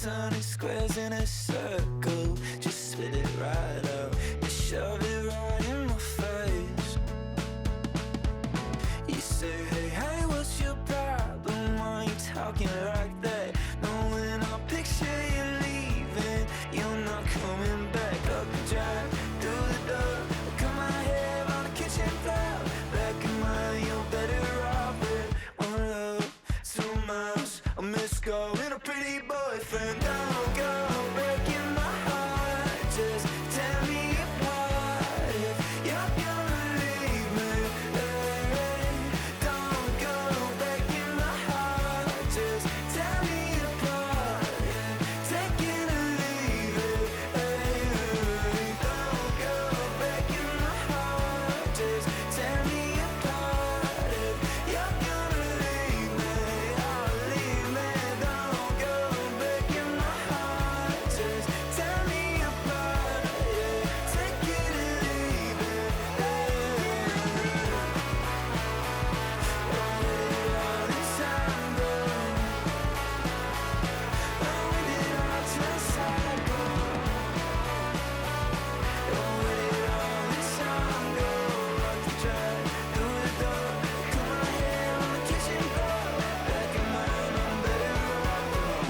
turning squares in a circle. Just spit it right out and shove it right in my face. You say, hey, hey, what's your problem? Why you talking like that? Knowing I'll picture you leaving, you're not coming back. Up the drive, through the door, cut my hair on the kitchen floor. Back in mine, you're better off with one love, 2 miles, a missed call, and a pretty boyfriend. Don't go breaking my heart, just tear me apart. If you're gonna leave me, hey, don't go breaking my heart, just tear me apart. Yeah, take it or leave it, hey, don't go breaking my heart, just tear me apart. If you're gonna leave me, oh, leave me. Don't go breaking my heart, just tear me apart. Yeah, take it or leave it, hey. Where did all this time go? Where did all this time go? Where did all this time go? Up the drive, through the door, cut my hair on the kitchen floor. Back in mine, I'm better off alone.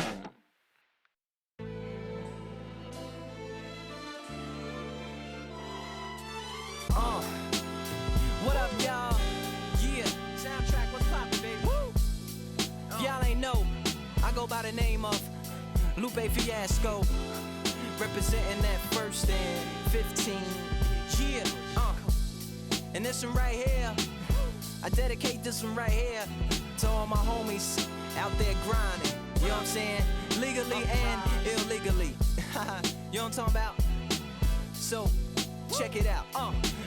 What up, y'all? Yeah, soundtrack, what's poppin', baby? Woo! If y'all ain't know, I go by the name of Lupe Fiasco, representing that 1st and 15. Yeah, and this one right here, I dedicate this one right here to all my homies out there grinding. You know what I'm saying? Legally and illegally. You know what I'm talking about? So, check it out.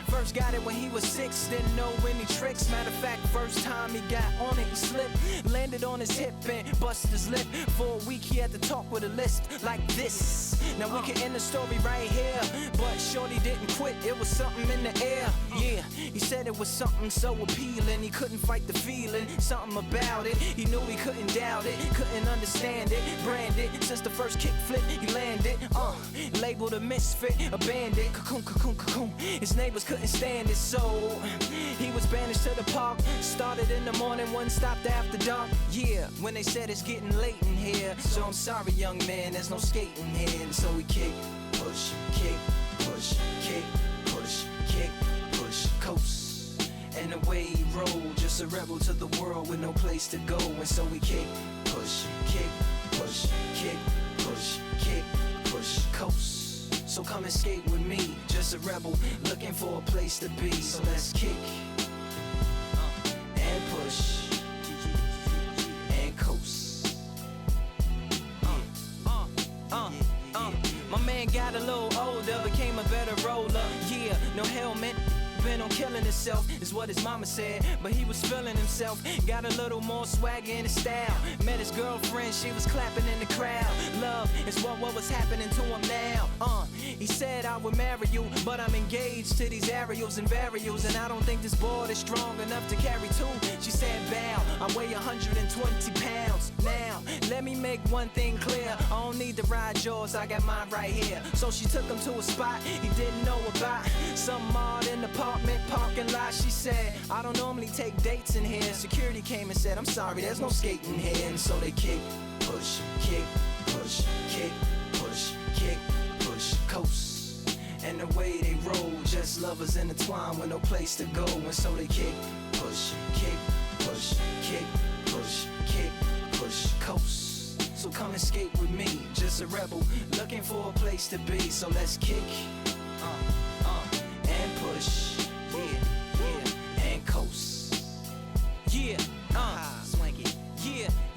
First got it when he was 6, didn't know any tricks. Matter of fact, first time he got on it, he slipped, landed on his hip and busted his lip. For a week he had to talk with a list like this. Now we can end the story right here, but shorty didn't quit, it was something in the air. Yeah, he said it was something so appealing, he couldn't fight the feeling, something about it. He knew he couldn't doubt it, couldn't understand it. Branded, since the first kick flip he landed. Labeled a misfit, a bandit. Cocoon, cocoon, cocoon. His neighbors couldn't stand it, so he was banished to the park. Started in the morning, one stopped after dark. Yeah, when they said it's getting late in here, so I'm sorry, young man, there's no skating here. And so we kick, push, kick, push, kick, push, kick, push, coast. And away he rolled, just a rebel to the world with no place to go. And so we kick, push, kick, push, kick, push, kick, push, coast. So come and skate with me, just a rebel looking for a place to be. So let's kick and push and coast. My man got a little older, became a better roller. Yeah, no helmet, been on killing himself, is what his mama said. But he was feeling himself, got a little more swagger in his style. Met his girlfriend, she was clapping in the crowd. Love is what was happening to him now. He said I would marry you, but I'm engaged to these aerials and varials, and I don't think this board is strong enough to carry two. She said, bow, I weigh 120 pounds. Now, let me make one thing clear, I don't need to ride yours, I got mine right here. So she took him to a spot he didn't know about, some odd in the apartment parking lot. She said, I don't normally take dates in here. Security came and said, I'm sorry, there's no skating here. And so they kick, push, kick, push, kick, push, kick, push, coast. And the way they roll, just lovers intertwined with no place to go. And so they kick, push, kick, push, kick, push, kick, push, coast. So come and skate with me, just a rebel looking for a place to be. So let's kick and push, yeah, and coast. Yeah, swanky.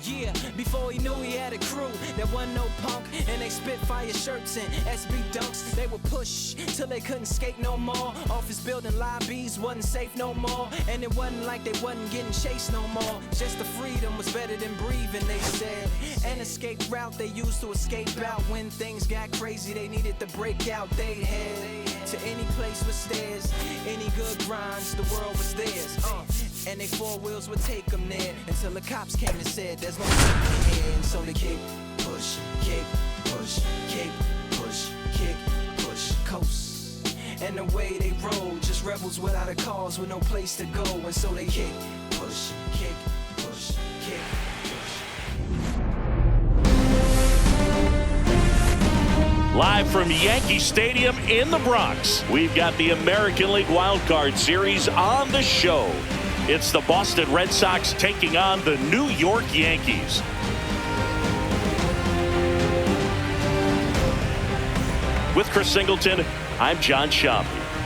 Yeah, before he knew he had a crew that wasn't no punk, and they spit fire shirts and SB dunks. They would push till they couldn't skate no more. Office building lobbies wasn't safe no more, and it wasn't like they wasn't getting chased no more. Just the freedom was better than breathing, they said. An escape route they used to escape out when things got crazy. They needed to break out. They'd head to any place with stairs, any good grinds, the world was theirs. And they 4 wheels would take them there until the cops came and said there's no safety here. And so they kick, push, kick, push, kick, push, kick, push, coast. And the way they roll, just rebels without a cause, with no place to go, and so they kick, push, kick, push, kick, push. Live from Yankee Stadium in the Bronx, we've got the American League Wild Card Series on the show. It's the Boston Red Sox taking on the New York Yankees. With Chris Singleton, I'm John Schaub.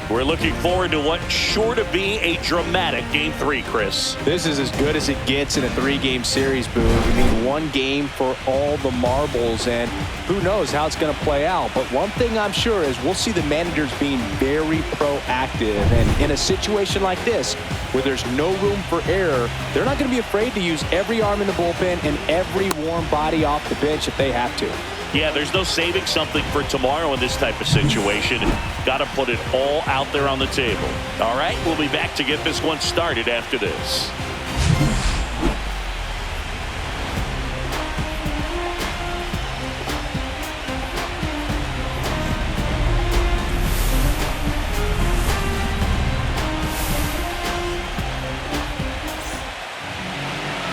We're looking forward to what's sure to be a dramatic Game 3, Chris. This is as good as it gets in a 3-game series, Boo. We need one game for all the marbles, and who knows how it's going to play out. But one thing I'm sure is we'll see the managers being very proactive. And in a situation like this, where there's no room for error, they're not going to be afraid to use every arm in the bullpen and every warm body off the bench if they have to. Yeah, there's no saving something for tomorrow in this type of situation. Got to put it all out there on the table. All right, we'll be back to get this one started after this.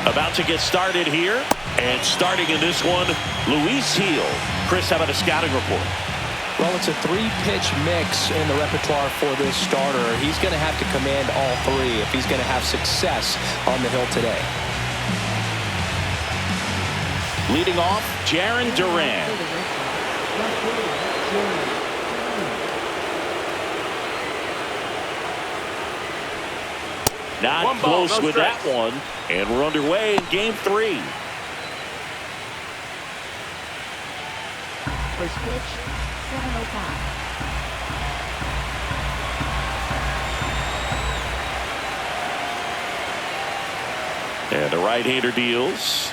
About to get started here. And starting in this one, Luis Gil. Chris, how about a scouting report? Well, it's a 3-pitch mix in the repertoire for this starter. He's going to have to command all 3 if he's going to have success on the hill today. Leading off, Jarren Duran. Not close with that one. And we're underway in Game 3. First pitch, 7:05. And the right-hander deals.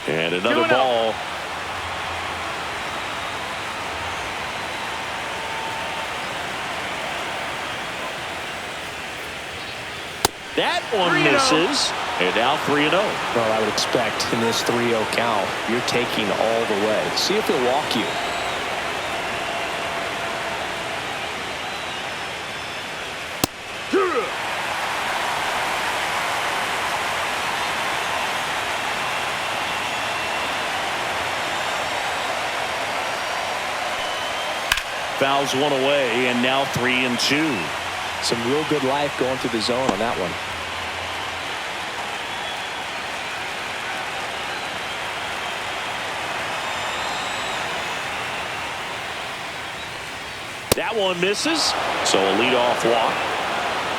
And another ball. That one misses. And now 3-0. Well, I would expect in this 3-0 count, you're taking all the way. See if he'll walk you. Fouls one away, and now 3-2. Some real good life going through the zone on that one. That one misses, so a leadoff walk.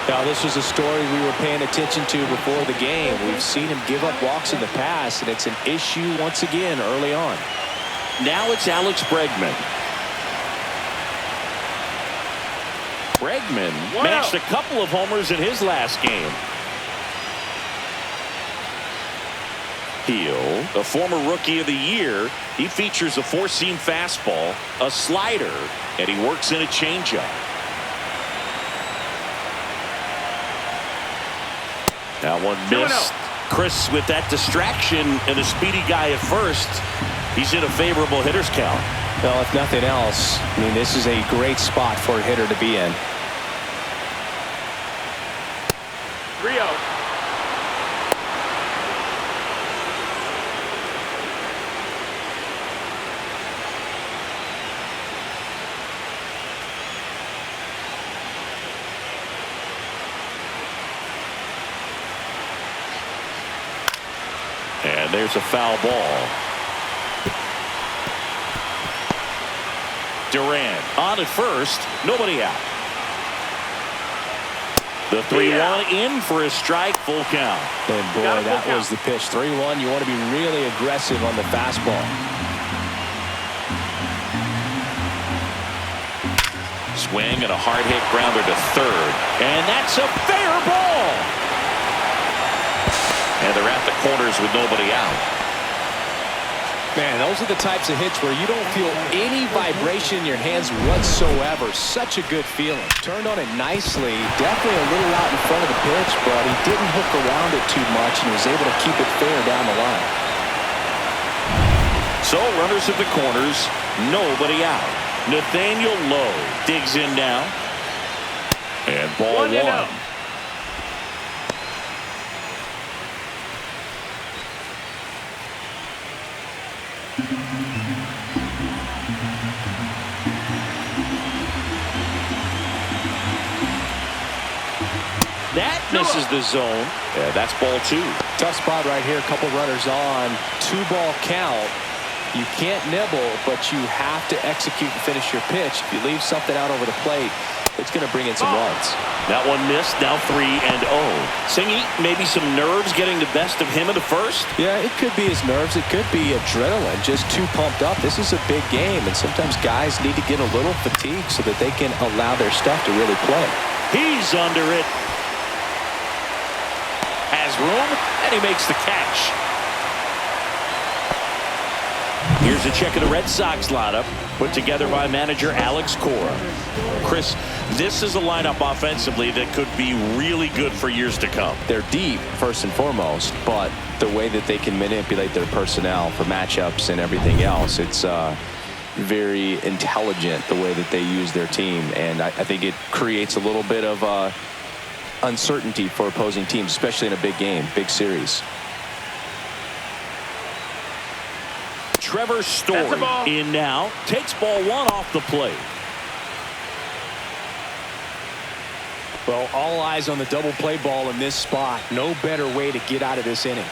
Now, this was a story we were paying attention to before the game. We've seen him give up walks in the past, and it's an issue once again early on. Now it's Alex Bregman. Bregman matched a couple of homers in his last game. Gil, a former Rookie of the Year, he features a 4-seam fastball, a slider, and he works in a changeup. That one missed. Chris, with that distraction and a speedy guy at first, he's in a favorable hitter's count. Well, if nothing else, I mean, this is a great spot for a hitter to be in. 3-0. And there's a foul ball. Duran on at first, nobody out. The 3-1 in for a strike, full count. And boy, that was the pitch. 3-1, you want to be really aggressive on the fastball. Swing and a hard hit grounder to third. And that's a fair ball. And they're at the corners with nobody out. Man, those are the types of hits where you don't feel any vibration in your hands whatsoever. Such a good feeling. Turned on it nicely. Definitely a little out in front of the pitch, but he didn't hook around it too much and was able to keep it fair down the line. So runners at the corners, nobody out. Nathaniel Lowe digs in now. And ball one. That misses the zone. Yeah, that's ball two. Tough spot right here. A couple runners on. 2-ball count. You can't nibble, but you have to execute and finish your pitch. If you leave something out over the plate, it's going to bring in some runs. That one missed. Now 3-0. Singy, maybe some nerves getting the best of him in the first? Yeah, it could be his nerves. It could be adrenaline. Just too pumped up. This is a big game, and sometimes guys need to get a little fatigued so that they can allow their stuff to really play. He's under it. Has room, and he makes the catch. Here's a check of the Red Sox lineup put together by manager Alex Cora. Chris, this is a lineup offensively that could be really good for years to come. They're deep, first and foremost, but the way that they can manipulate their personnel for matchups and everything else, it's very intelligent the way that they use their team, and I think it creates a little bit of uncertainty for opposing teams, especially in a big game, big series. Trevor Story in now, takes ball one off the plate. Well, all eyes on the double play ball in this spot. No better way to get out of this inning.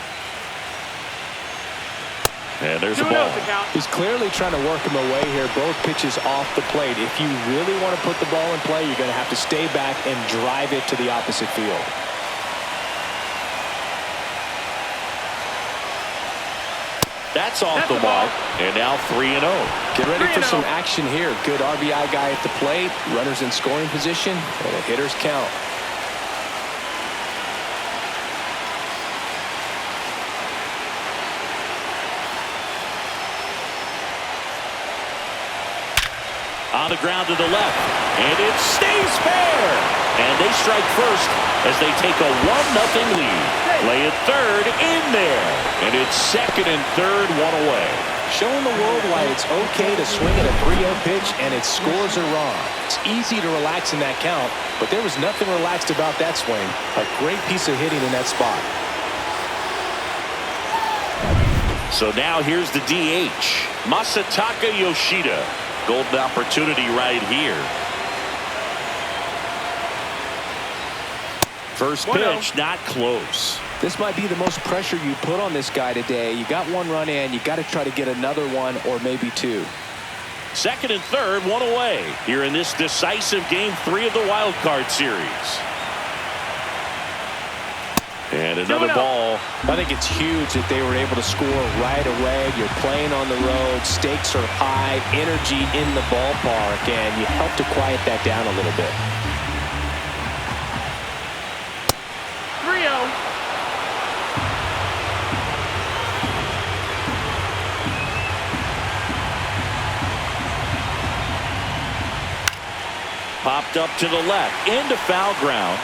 And there's a ball. He's clearly trying to work him away here. Both pitches off the plate. If you really want to put the ball in play, you're going to have to stay back and drive it to the opposite field. That's off the mark. And now 3-0. Get ready for some action here. Good RBI guy at the plate. Runners in scoring position. And a hitter's count. On the ground to the left. And it stays fair. And they strike first as they take a 1-0 lead. Play it third in there. And it's second and third, one away. Showing the world why it's okay to swing at a 3-0 pitch and its scores are wrong. It's easy to relax in that count, but there was nothing relaxed about that swing. A great piece of hitting in that spot. So now here's the DH. Masataka Yoshida. Golden opportunity right here. First pitch, not close. This might be the most pressure you put on this guy today. You got one run in. You got to try to get another one or maybe two. Second and third, one away here in this decisive game 3 of the wild card series. And another ball. I think it's huge that they were able to score right away. You're playing on the road. Stakes are high. Energy in the ballpark. And you help to quiet that down a little bit. 3-0. Popped up to the left into foul ground.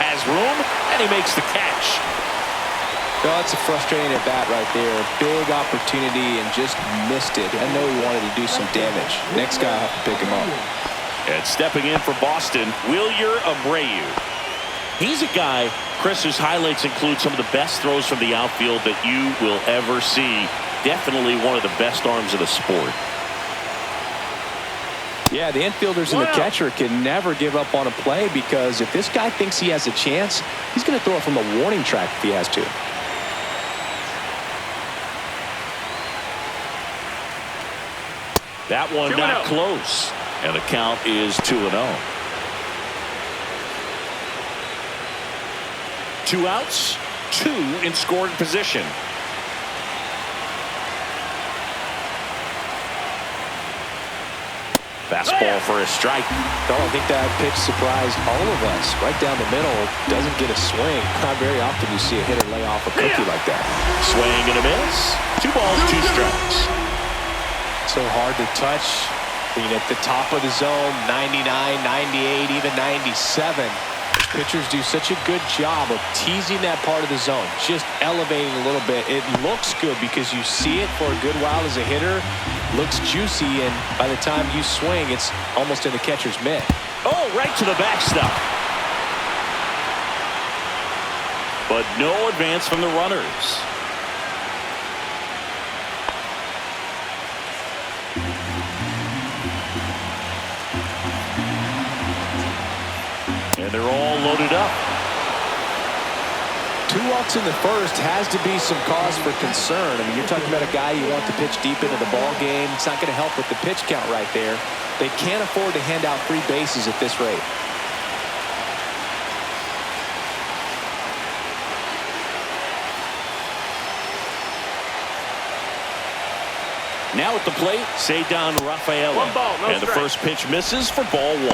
Has room, and he makes the catch. Oh, that's a frustrating at bat right there. Big opportunity and just missed it. I know he wanted to do some damage. Next guy will have to pick him up. And stepping in for Boston, Wilyer Abreu. He's a guy, Chris, whose highlights include some of the best throws from the outfield that you will ever see. Definitely one of the best arms of the sport. Yeah, the infielders and the catcher can never give up on a play because if this guy thinks he has a chance, he's going to throw it from a warning track if he has to. That one not close. And the count is 2-0. 2 outs, 2 in scoring position. Fastball for a strike. Oh, I think that pitch surprised all of us. Right down the middle, doesn't get a swing. Not very often you see a hitter lay off a cookie like that. Swing and a miss. 2 balls, 2 strikes. So hard to touch. Being at the top of the zone, 99, 98, even 97. Pitchers do such a good job of teasing that part of the zone, just elevating a little bit. It looks good because you see it for a good while as a hitter. Looks juicy, and by the time you swing, it's almost in the catcher's mitt. Oh, right to the backstop. But no advance from the runners. And they're all loaded up. 2 walks in the first has to be some cause for concern. I mean, you're talking about a guy you want to pitch deep into the ball game. It's not going to help with the pitch count right there. They can't afford to hand out 3 bases at this rate. Now at the plate, Cedar Rafaela. 1 ball, no and the strike. first pitch misses for ball 1.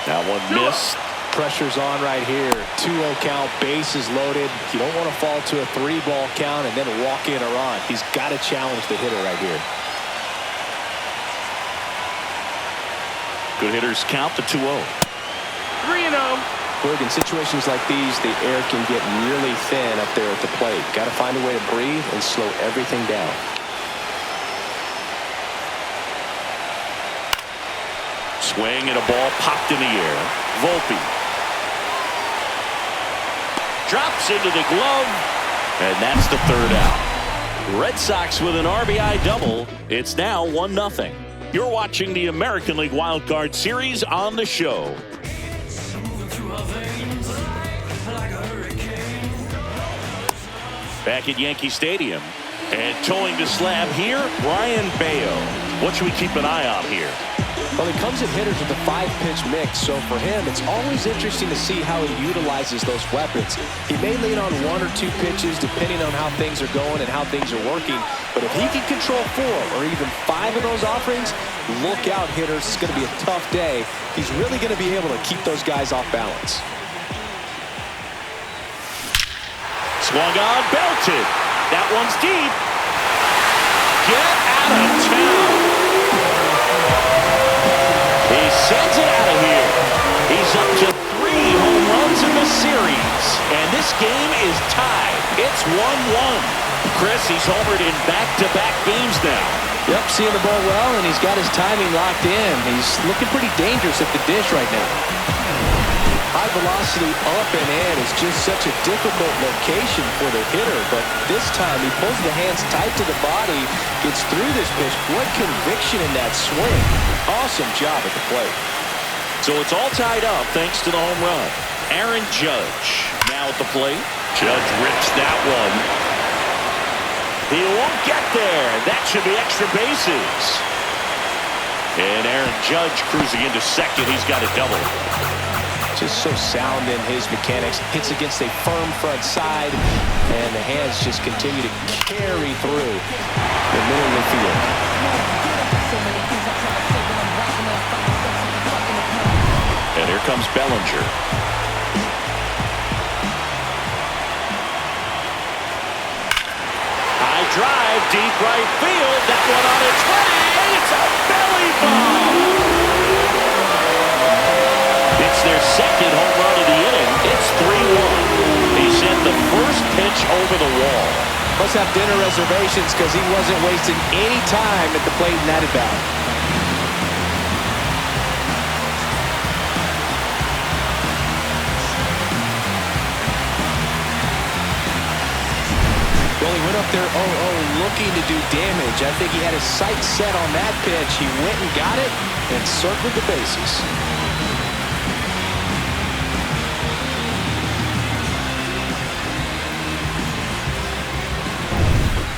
That one missed. Pressure's on right here. 2-0 count, bases loaded. You don't want to fall to a 3-ball count and then walk in a run. He's got to challenge the hitter right here. Good hitters count to 2-0. 3-0. Berg, in situations like these, the air can get really thin up there at the plate. Got to find a way to breathe and slow everything down. Swing and a ball popped in the air. Volpe drops into the glove, and that's the 3rd out. Red Sox with an RBI double. It's now 1-0. You're watching the American League Wild Card Series on the show. Back at Yankee Stadium, and towing the slab here, Brayan Bello. What should we keep an eye on here? Well, he comes at hitters with a 5-pitch mix, so for him, it's always interesting to see how he utilizes those weapons. He may lean on 1 or 2 pitches depending on how things are going and how things are working, but if he can control 4 or even 5 of those offerings, look out, hitters. It's going to be a tough day. He's really going to be able to keep those guys off balance. Swung on, belted. That one's deep. Get out of town. He sends it out of here. He's up to 3 home runs in the series. And this game is tied. It's 1-1. Chris, he's homered in back-to-back games now. Yep, seeing the ball well, and he's got his timing locked in. He's looking pretty dangerous at the dish right now. High velocity up and in is just such a difficult location for the hitter, but this time he pulls the hands tight to the body, gets through this pitch. What conviction in that swing. Awesome job at the plate. So it's all tied up thanks to the home run. Aaron Judge now at the plate. Judge rips that one. He won't get there. That should be extra bases. And Aaron Judge cruising into second. He's got a double. Just so sound in his mechanics. Hits against a firm front side, and the hands just continue to carry through the middle of the field. And here comes Bellinger. High drive, deep right field. That one on its way. It's a belly bomb. It's their second home run of the inning. It's 3-1. He sent the first pitch over the wall. Must have dinner reservations because he wasn't wasting any time at the plate in that at-bat. Well, he went up there 0-0 looking to do damage. I think he had his sights set on that pitch. He went and got it and circled the bases.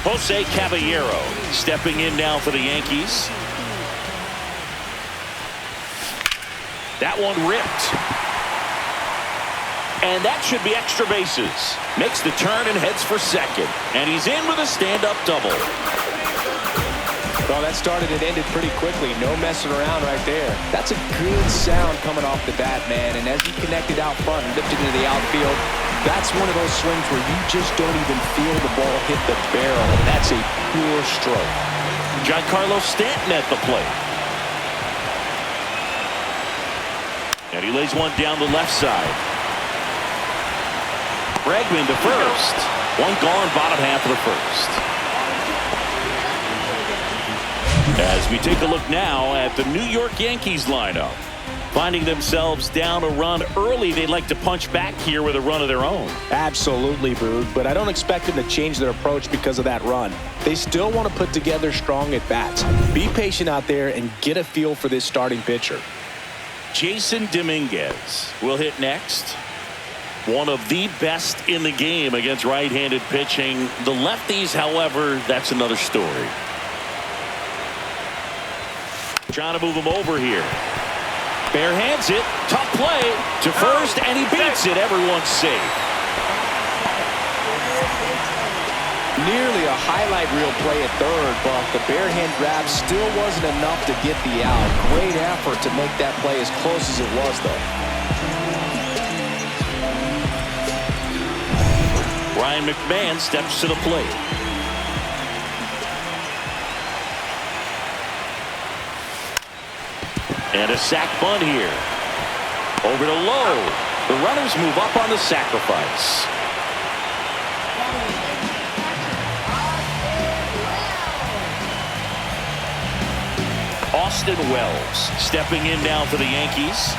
Jose Caballero stepping in now for the Yankees. That one ripped. And that should be extra bases. Makes the turn and heads for second. And he's in with a stand-up double. Well, that started and ended pretty quickly. No messing around right there. That's a good sound coming off the bat, man. And as he connected out front and lifted into the outfield, that's one of those swings where you just don't even feel the ball hit the barrel. That's a pure stroke. Giancarlo Stanton at the plate. And he lays one down the left side. Bregman to first. One gone, bottom half of the first. As we take a look now at the New York Yankees lineup. Finding themselves down a run early, they'd like to punch back here with a run of their own. Absolutely, Boog, but I don't expect them to change their approach because of that run. They still want to put together strong at-bats. Be patient out there and get a feel for this starting pitcher. Jason Dominguez will hit next. One of the best in the game against right-handed pitching. The lefties, however, that's another story. Trying to move him over here. Bare hands it. Tough play to first, and he beats it. Everyone's safe. Nearly a highlight reel play at third, but the bare hand grab still wasn't enough to get the out. Great effort to make that play as close as it was, though. Ryan McMahon steps to the plate. And a sac bunt here. Over to Lowe. The runners move up on the sacrifice. Austin Wells stepping in now for the Yankees.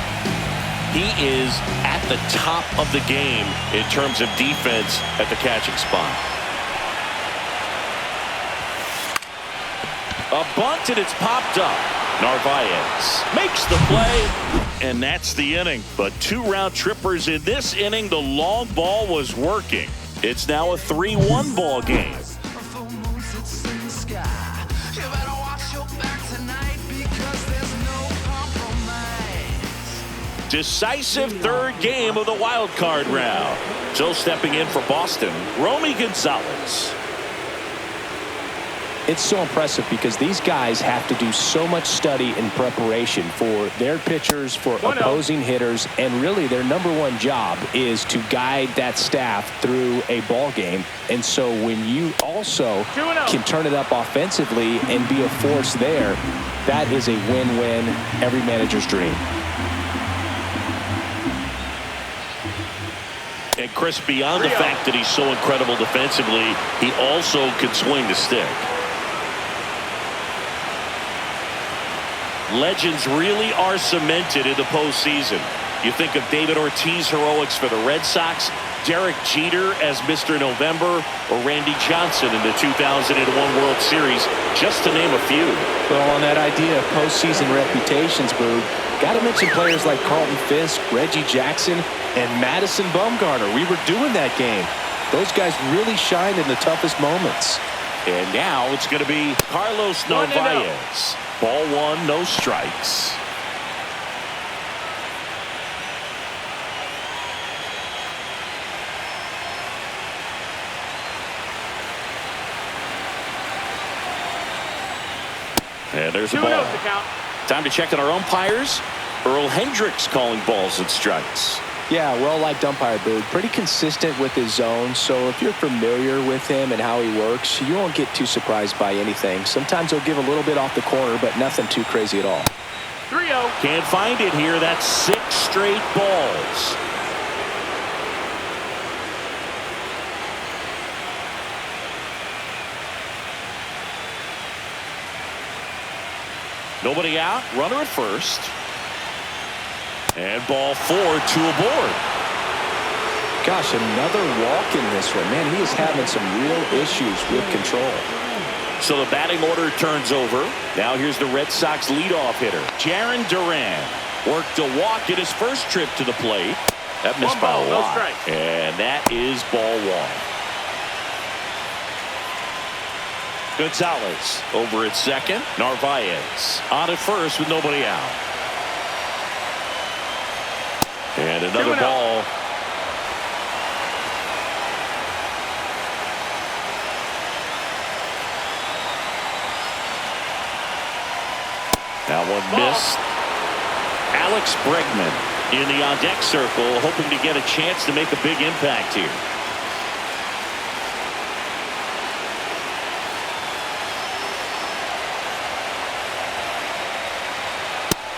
He is at the top of the game in terms of defense at the catching spot. A bunt, and it's popped up. Narvaez makes the play, and that's the inning. But two round trippers in this inning. The long ball was working. It's now a 3-1 ball game. Decisive third game of the wild card round. So stepping in for Boston, Romy Gonzalez. It's so impressive because these guys have to do so much study and preparation for their pitchers, for opposing hitters, and really their number one job is to guide that staff through a ball game. And so when you also can turn it up offensively and be a force there, that is a win-win, every manager's dream. And Chris, beyond the fact that he's so incredible defensively, he also can swing the stick. Legends really are cemented in the postseason. You think of David Ortiz heroics for the Red Sox, Derek Jeter as Mr. November, or Randy Johnson in the 2001 World Series, just to name a few. Well, on that idea of postseason reputations, Boo, got to mention players like Carlton Fisk, Reggie Jackson, and Madison Bumgarner. We were doing that game. Those guys really shined in the toughest moments. And now it's going to be Carlos Narvaez. Ball one, no strikes. And there's the ball. Time to check on our umpires. Earl Hendricks calling balls and strikes. Yeah, well-liked umpire, Boog. Pretty consistent with his zone, so if you're familiar with him and how he works, you won't get too surprised by anything. Sometimes he'll give a little bit off the corner, but nothing too crazy at all. 3-0. Can't find it here. That's 6 straight balls. Nobody out. Runner at first. And ball 4, 2 aboard. Gosh, another walk in this one. Man, he is having some real issues with control. So the batting order turns over. Now here's the Red Sox leadoff hitter, Jarren Duran. Worked a walk at his first trip to the plate. That missed by a lot. And that is ball 1. Gonzalez over at second. Narvaez on at first with nobody out. And another ball. That one missed. Alex Bregman in the on-deck circle, hoping to get a chance to make a big impact here.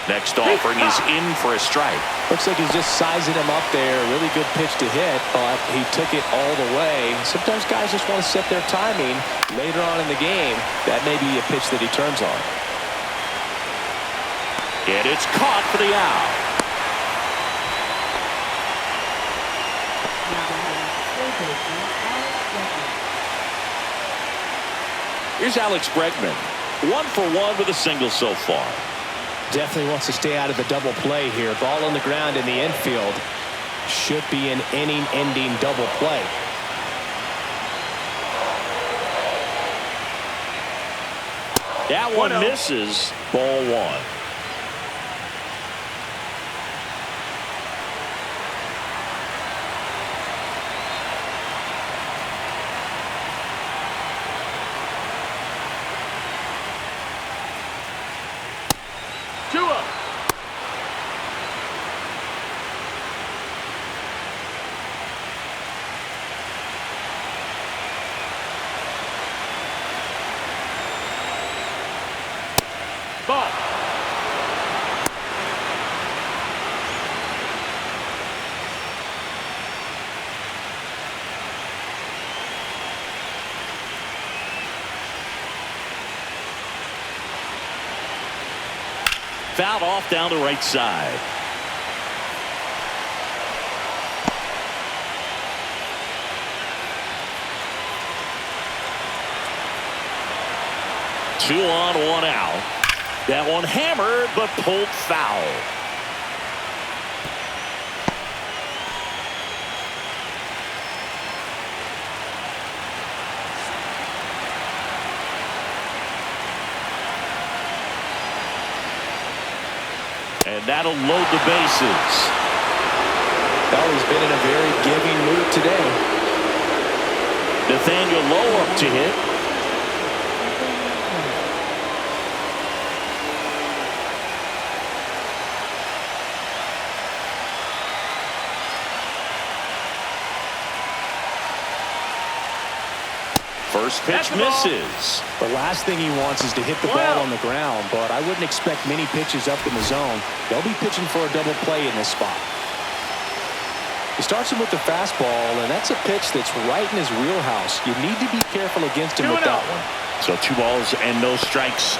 Next offering is in for a strike. Looks like he's just sizing him up there. Really good pitch to hit, but he took it all the way. Sometimes guys just want to set their timing later on in the game. That may be a pitch that he turns on. And it's caught for the out. Here's Alex Bregman. 1 for 1 with a single so far. Definitely wants to stay out of the double play here. Ball on the ground in the infield. Should be an inning-ending double play. That one misses. Ball 1. Ball. Fouled off down the right side. Two on, one out. That one hammered, but pulled foul. And that'll load the bases. Bello's been in a very giving mood today. Nathaniel Lowe up to hit. First pitch misses. The last thing he wants is to hit the ball on the ground, but I wouldn't expect many pitches up in the zone. They'll be pitching for a double play in this spot. He starts him with the fastball, and that's a pitch that's right in his wheelhouse. You need to be careful against him with that one. So 2 balls and no strikes.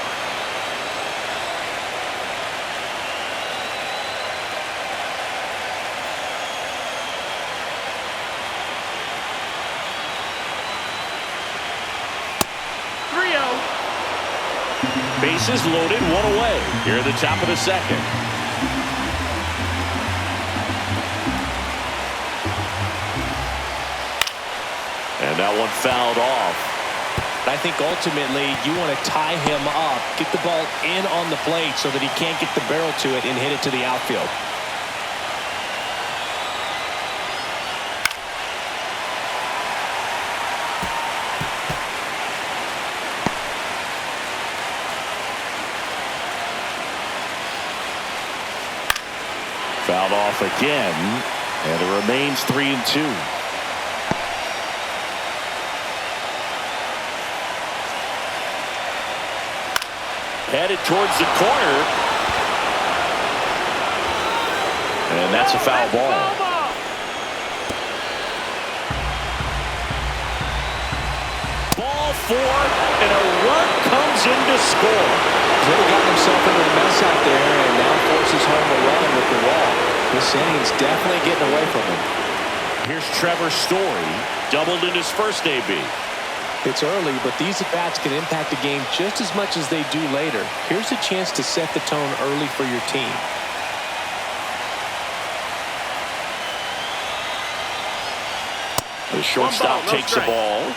Bases loaded, 1 away. Here at the top of the second. And that one fouled off. I think ultimately you want to tie him up, get the ball in on the plate so that he can't get the barrel to it and hit it to the outfield. Fouled off again, and it remains 3-2. Headed towards the corner, and that's a foul ball. Ball 4, and a run comes in to score. He's really gotten himself into a mess out there and now forces home a run with the wall. This inning's definitely getting away from him. Here's Trevor Story, doubled in his first AB. It's early, but these at-bats can impact the game just as much as they do later. Here's a chance to set the tone early for your team. The shortstop takes the ball.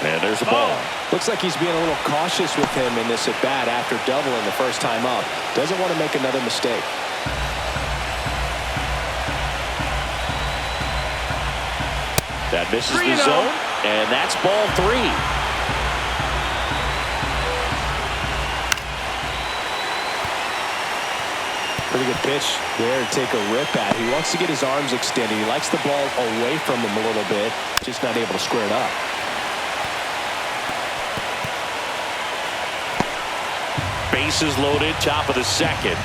And there's a ball. Looks like he's being a little cautious with him in this at-bat after doubling the first time up. Doesn't want to make another mistake. That misses the zone, and that's ball 3. Pretty good pitch there to take a rip at. He wants to get his arms extended. He likes the ball away from him a little bit, just not able to square it up. Bases loaded, top of the second.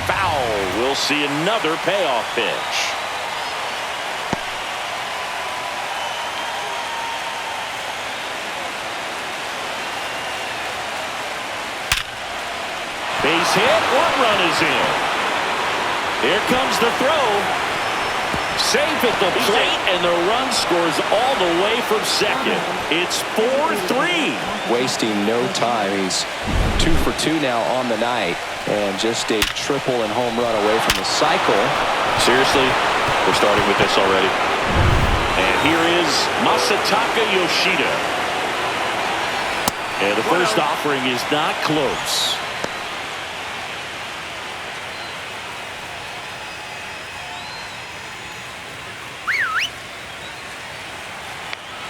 Foul. We'll see another payoff pitch. Base hit. 1 run is in. Here comes the throw. Safe at the plate, and the run scores all the way from second. It's 4-3. Wasting no time. He's 2 for 2 now on the night, and just a triple and home run away from the cycle. Seriously, we're starting with this already. And here is Masataka Yoshida. And the first offering is not close.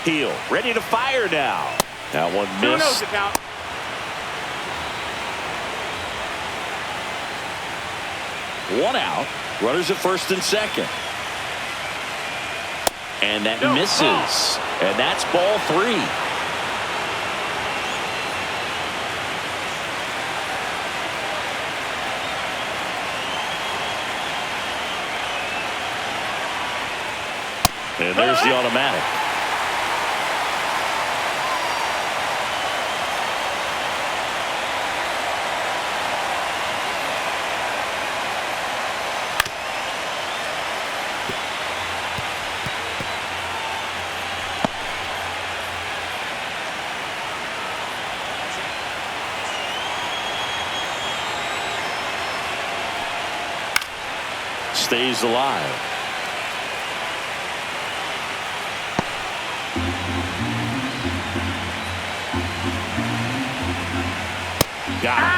Heel ready to fire now. That one missed. One out. Runners at first and second. And that misses. And that's ball 3. And there's the automatic. Stays alive. Got it.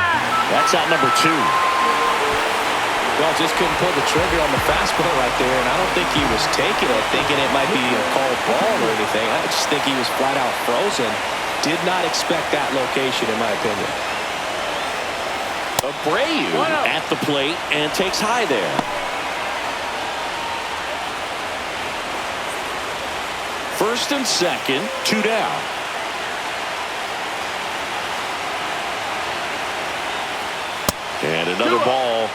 That's out number 2. Well, just couldn't pull the trigger on the fastball right there, and I don't think he was taking it thinking it might be a called ball or anything. I just think he was flat out frozen. Did not expect that location, in my opinion. Brayan at the plate and takes high there. First and second, 2 down. And another ball.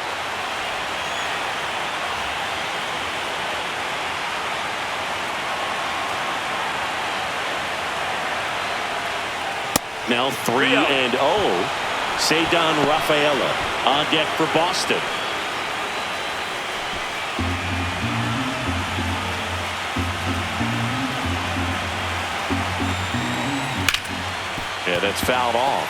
Now 3-0. Cedar Rafaela on deck for Boston. Yeah, that's fouled off.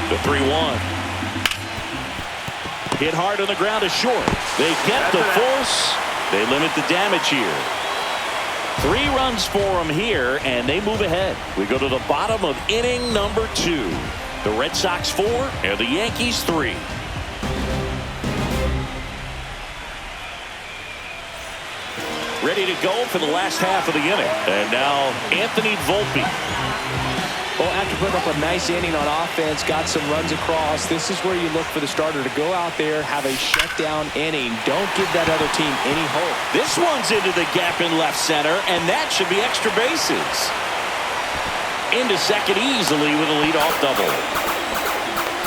The 3-1. Hit hard on the ground is short. They get the force. They limit the damage here. 3 runs for them here, and they move ahead. We go to the bottom of inning number 2. The Red Sox 4 and the Yankees 3. Ready to go for the last half of the inning. And now Anthony Volpe. Well, after putting up a nice inning on offense, got some runs across, this is where you look for the starter to go out there, have a shutdown inning. Don't give that other team any hope. This one's into the gap in left center, and that should be extra bases. Into second easily with a leadoff double.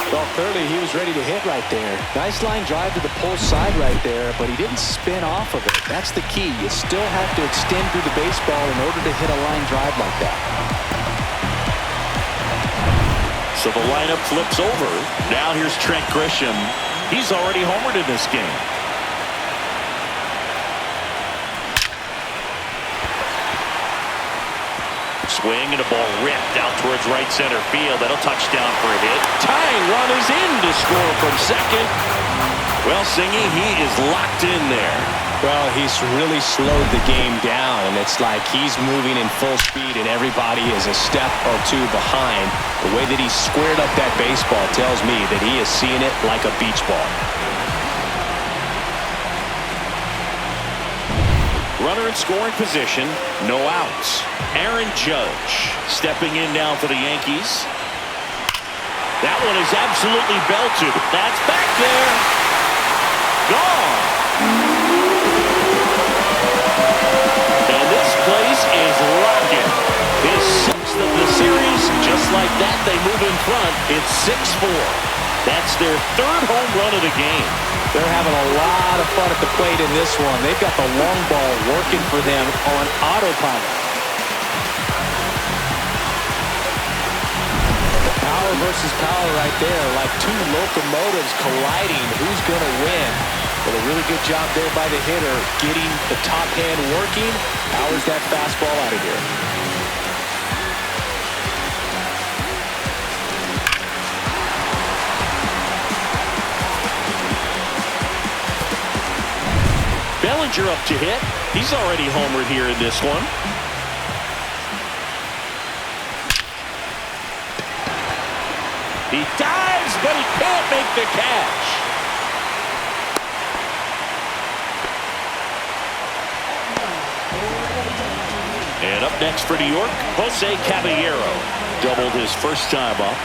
Well, clearly he was ready to hit right there. Nice line drive to the pull side right there, but he didn't spin off of it. That's the key. You still have to extend through the baseball in order to hit a line drive like that. So the lineup flips over. Now here's Trent Grisham. He's already homered in this game. Swing and a ball ripped out towards right center field. That'll touch down for a hit. Tying run is in to score from second. Well, Singy, he is locked in there. Well, he's really slowed the game down, and it's like he's moving in full speed, and everybody is a step or two behind. The way that he squared up that baseball tells me that he is seeing it like a beach ball. Runner in scoring position, no outs. Aaron Judge stepping in now for the Yankees. That one is absolutely belted. That's back there. Gone. And this place is rocking. His sixth of the series. Just like that, they move in front. It's 6-4. That's their third home run of the game. They're having a lot of fun at the plate in this one. They've got the long ball working for them on autopilot. Power versus power right there, like two locomotives colliding. Who's going to win? But a really good job there by the hitter, getting the top hand working. Powers that fastball out of here. Bellinger up to hit. He's already homered here in this one. He dives, but he can't make the catch. And up next for New York, Jose Caballero. Doubled his first time up.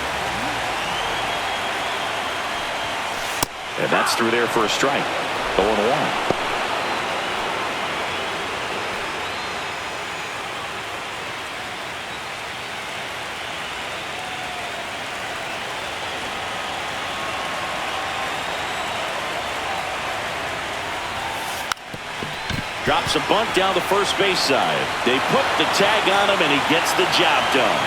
And that's through there for a strike. 0-1. Drops a bunt down the first base side. They put the tag on him, and he gets the job done.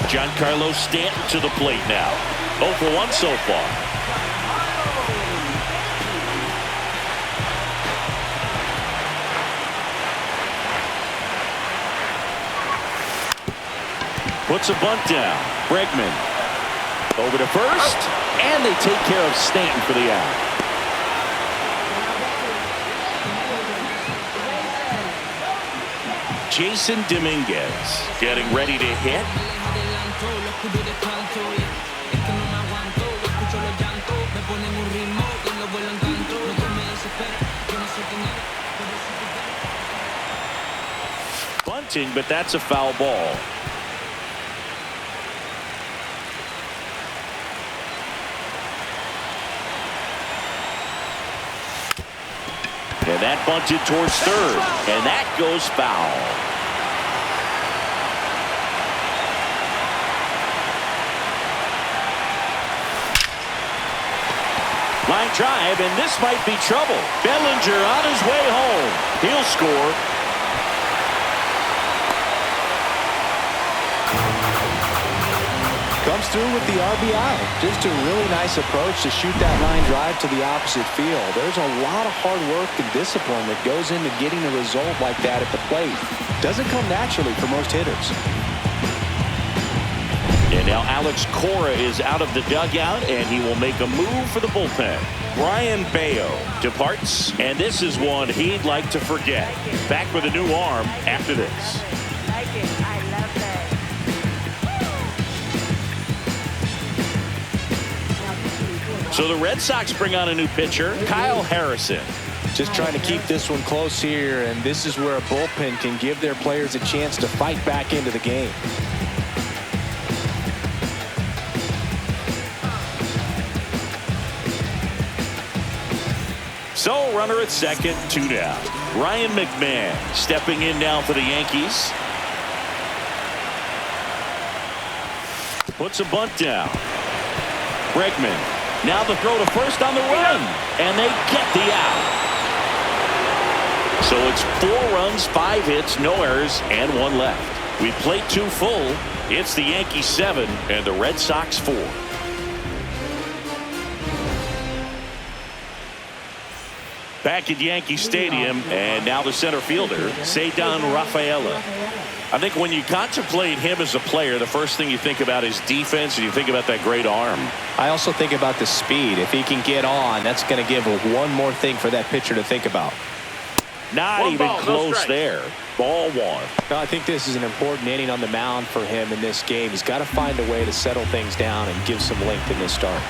Giancarlo Stanton to the plate now. 0 for 1 so far. Puts a bunt down. Bregman over to first, and they take care of Stanton for the out. Jason Dominguez getting ready to hit. Bunting, but that's a foul ball. And that bunted towards third, and that goes foul. Line drive, and this might be trouble. Bellinger on his way home. He'll score. Comes through with the RBI. Just a really nice approach to shoot that line drive to the opposite field. There's a lot of hard work and discipline that goes into getting a result like that at the plate. Doesn't come naturally for most hitters. And now Alex Cora is out of the dugout, and he will make a move for the bullpen. Brayan Bello departs, and this is one he'd like to forget. Back with a new arm after this. So the Red Sox bring on a new pitcher, Kyle Harrison. Just trying to keep this one close here, and this is where a bullpen can give their players a chance to fight back into the game. So runner at second, 2 down. Ryan McMahon stepping in now for the Yankees. Puts a bunt down. Bregman. Now the throw to first on the run, and they get the out. So it's 4 runs, 5 hits, no errors, and 1 left. We played 2 full. It's the Yankees 7 and the Red Sox 4. Back at Yankee Stadium, and now the center fielder, Cedar Rafaela. I think when you contemplate him as a player, the first thing you think about is defense, and you think about that great arm. I also think about the speed. If he can get on, that's going to give one more thing for that pitcher to think about. Not even close there. Ball one. I think this is an important inning on the mound for him in this game. He's got to find a way to settle things down and give some length in this start.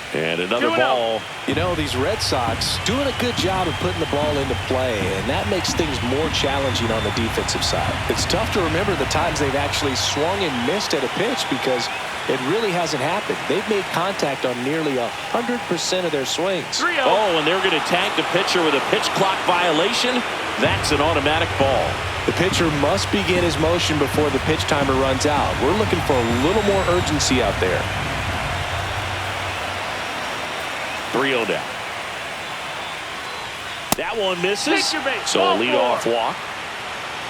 And another ball. You know, these Red Sox doing a good job of putting the ball into play, and that makes things more challenging on the defensive side. It's tough to remember the times they've actually swung and missed at a pitch because it really hasn't happened. They've made contact on nearly 100% of their swings. Oh, and they're going to tag the pitcher with a pitch clock violation. That's an automatic ball. The pitcher must begin his motion before the pitch timer runs out. We're looking for a little more urgency out there. 3-0 down. That one misses. So a leadoff walk.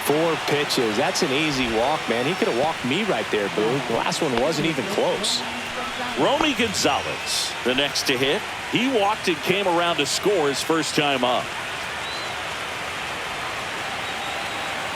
4 pitches. That's an easy walk, man. He could have walked me right there, Boo. The last one wasn't even close. Romy Gonzalez, the next to hit. He walked and came around to score his first time up.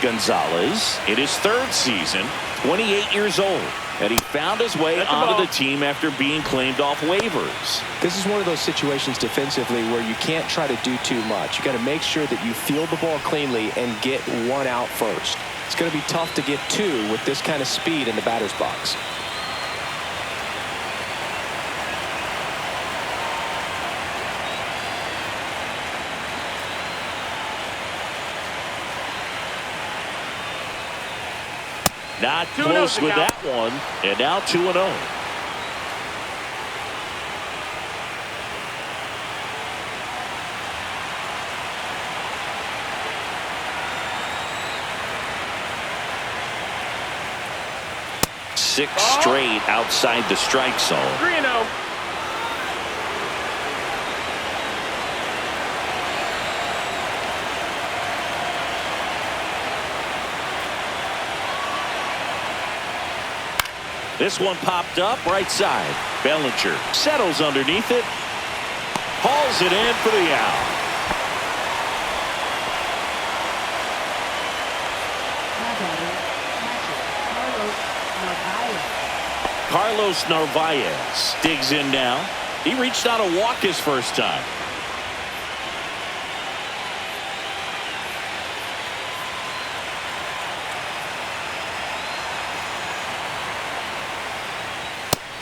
Gonzalez in his 3rd season, 28 years old. And he found his way onto the team after being claimed off waivers. This is one of those situations defensively where you can't try to do too much. You got to make sure that you field the ball cleanly and get 1 out first. It's going to be tough to get 2 with this kind of speed in the batter's box. Not close with that one. And now 2-0. Six straight outside the strike zone. 3-0. This one popped up right side. Bellinger settles underneath it. Hauls it in for the out. Carlos Narvaez digs in now. He reached out a walk his first time.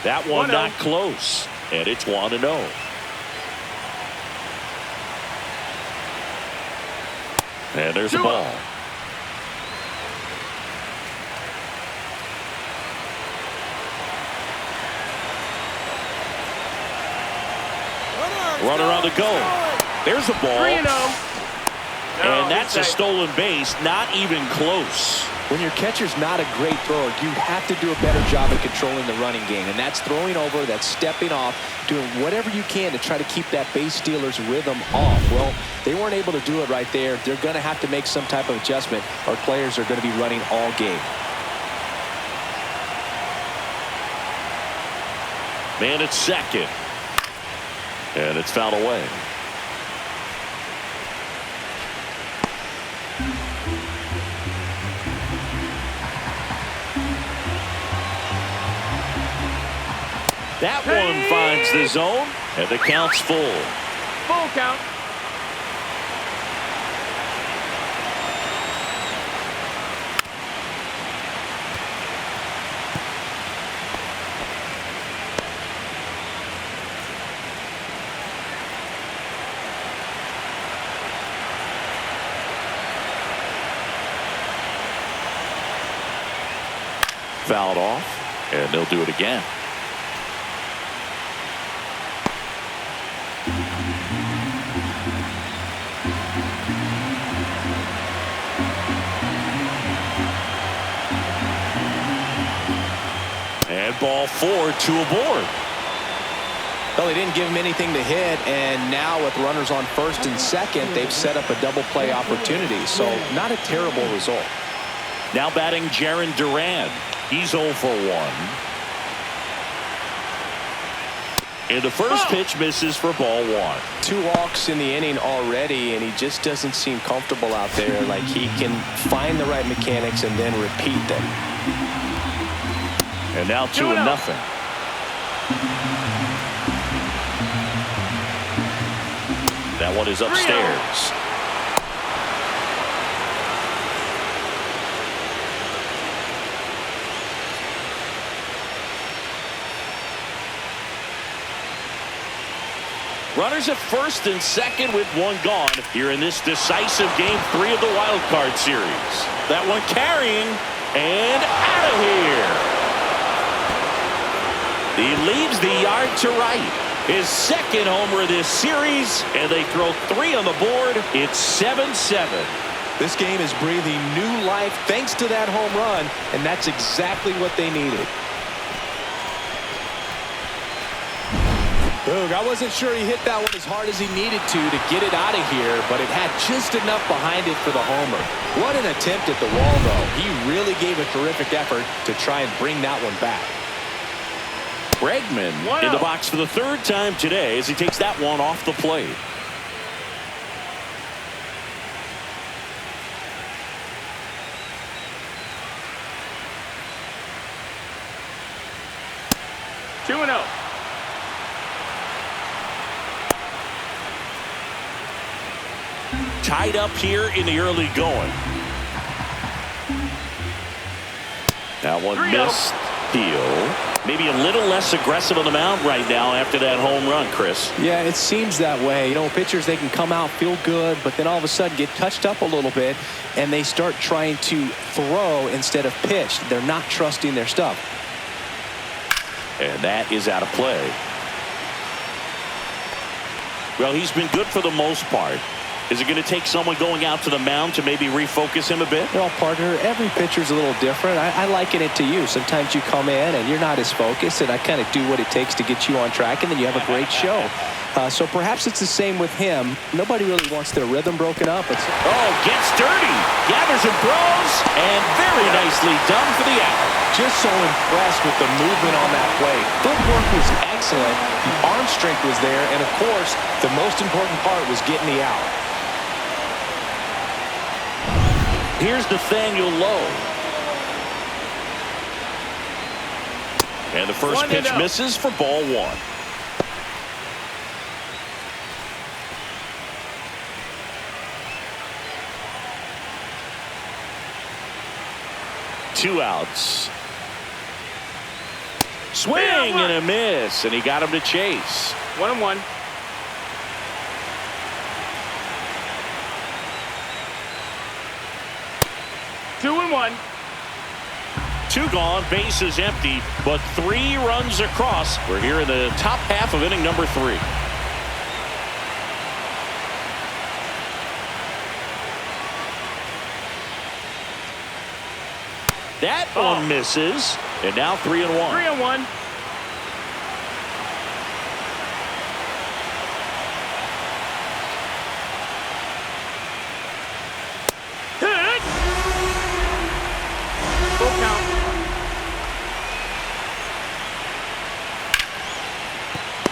That one not close, and it's 1-0. And there's a ball. Runner on the go. There's a ball. 3-0. And that's a stolen base, not even close. When your catcher's not a great thrower, you have to do a better job of controlling the running game. And that's throwing over, that's stepping off, doing whatever you can to try to keep that base stealer's rhythm off. Well, they weren't able to do it right there. They're going to have to make some type of adjustment. Our players are going to be running all game. Man at second. And it's fouled away. That one finds the zone, and the count's full. Full count. Fouled off, and they'll do it again. And ball 4, 2 aboard. Well, they didn't give him anything to hit, and now with runners on first and second, they've set up a double play opportunity. So not a terrible result. Now batting Jarren Duran. He's 0 for 1. And the first pitch misses for ball 1. 2 walks in the inning already, and he just doesn't seem comfortable out there. Like he can find the right mechanics and then repeat them. And now 2-0. That one is upstairs. Runners at first and second with 1 gone here in this decisive game 3 of the wild card series. That one carrying and out of here. He leaves the yard to right. His second homer of this series, and they throw 3 on the board. It's 7-7. This game is breathing new life thanks to that home run, and that's exactly what they needed. Boog, I wasn't sure he hit that one as hard as he needed to get it out of here, but it had just enough behind it for the homer. What an attempt at the wall, though. He really gave a terrific effort to try and bring that one back. Bregman in the box for the 3rd time today as he takes that one off the plate. Tied up here in the early going. That one missed. Gil. Maybe a little less aggressive on the mound right now after that home run, Chris. Yeah, it seems that way. You know, pitchers, they can come out, feel good, but then all of a sudden get touched up a little bit, and they start trying to throw instead of pitch. They're not trusting their stuff. And that is out of play. Well, he's been good for the most part. Is it going to take someone going out to the mound to maybe refocus him a bit? Well, partner, every pitcher's a little different. I liken it to you. Sometimes you come in and you're not as focused, and I kind of do what it takes to get you on track, and then you have a great show. So perhaps it's the same with him. Nobody really wants their rhythm broken up. Gets dirty. Gathers and throws, and very nicely done for the out. Just so impressed with the movement on that play. Footwork was excellent. The arm strength was there, and of course, the most important part was getting the out. Here's Nathaniel Lowe. And the first pitch misses for ball 1. Two outs. Swing and a miss, and he got him to chase. 1-1. Two and one. 2 gone, bases empty, but 3 runs across. We're here in the top half of inning number 3. That one misses, and now 3-1. 3-1.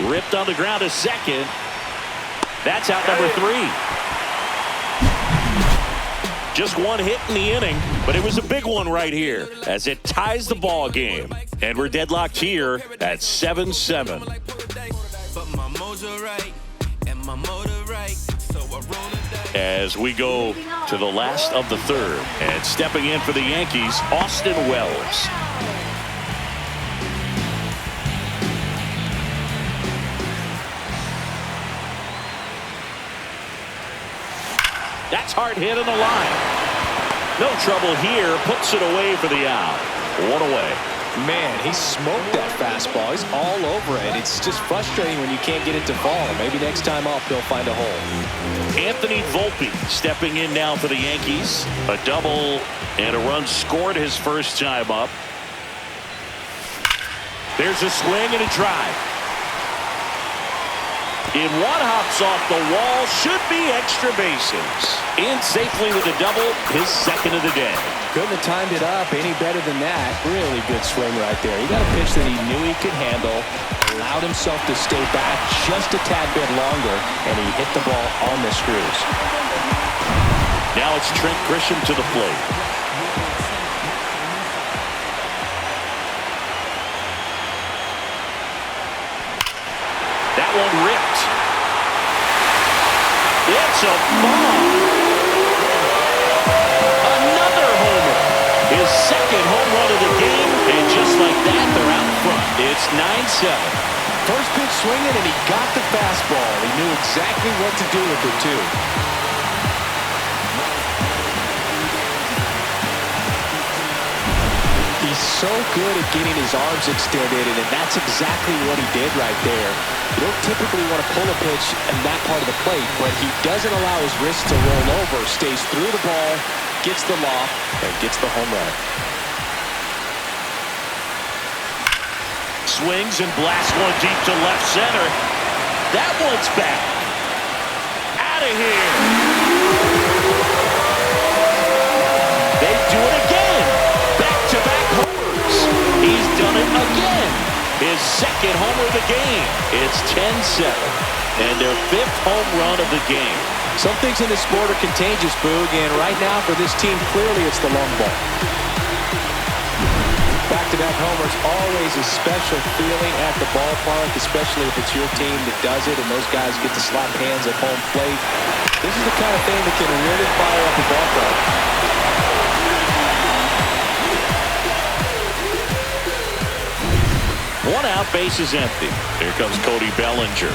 Ripped on the ground to second. That's out number 3. Just 1 hit in the inning, but it was a big one right here as it ties the ball game. And we're deadlocked here at 7-7. As we go to the last of the 3rd, and stepping in for the Yankees, Austin Wells. That's hard hit on the line. No trouble here. Puts it away for the out. 1 away. Man, he smoked that fastball. He's all over it. It's just frustrating when you can't get it to fall. Maybe next time up he'll find a hole. Anthony Volpe stepping in now for the Yankees. A double and a run scored his first time up. There's a swing and a drive. In one, hops off the wall, should be extra bases. In safely with a double, his second of the day. Couldn't have timed it up any better than that. Really good swing right there. He got a pitch that he knew he could handle, allowed himself to stay back just a tad bit longer, and he hit the ball on the screws. Now it's Trent Grisham to the plate. That one ripped. It's a bomb. Another homer. His second home run of the game. And just like that, they're out front. It's 9-7. First pitch swinging, and he got the fastball. He knew exactly what to do with it, too. He's so good at getting his arms extended, and that's exactly what he did right there. You don't typically want to pull a pitch in that part of the plate, but he doesn't allow his wrist to roll over, stays through the ball, gets the loft, and gets the home run. Swings and blasts one deep to left center. That one's back. Out of here. They do it again. Back-to-back homers. He's done it again. His second homer of the game. It's 10-7. And their fifth home run of the game. Some things in this sport are contagious, Boog, and right now for this team, clearly it's the long ball. Back-to-back homers, always a special feeling at the ballpark, especially if it's your team that does it and those guys get to slap hands at home plate. This is the kind of thing that can really fire up a ballpark. One out, base is empty. Here comes Cody Bellinger.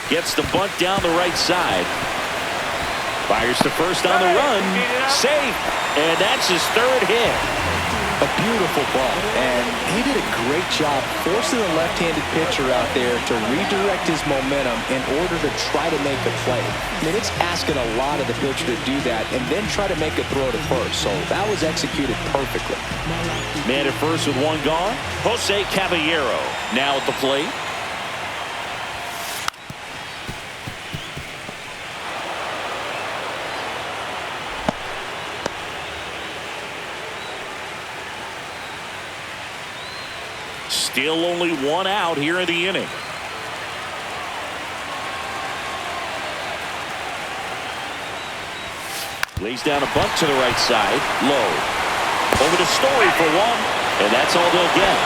Gets the bunt down the right side. Fires to first on the run. Safe. And that's his third hit. A beautiful bunt. And he did a great job forcing the left-handed pitcher out there to redirect his momentum in order to try to make a play. I mean, it's asking a lot of the pitcher to do that and then try to make a throw to first. So that was executed perfectly. Man at first with one gone. Jose Caballero now at the plate. Still only one out here in the inning. Lays down a bunt to the right side. Low. Over to Story for one. And that's all they'll get.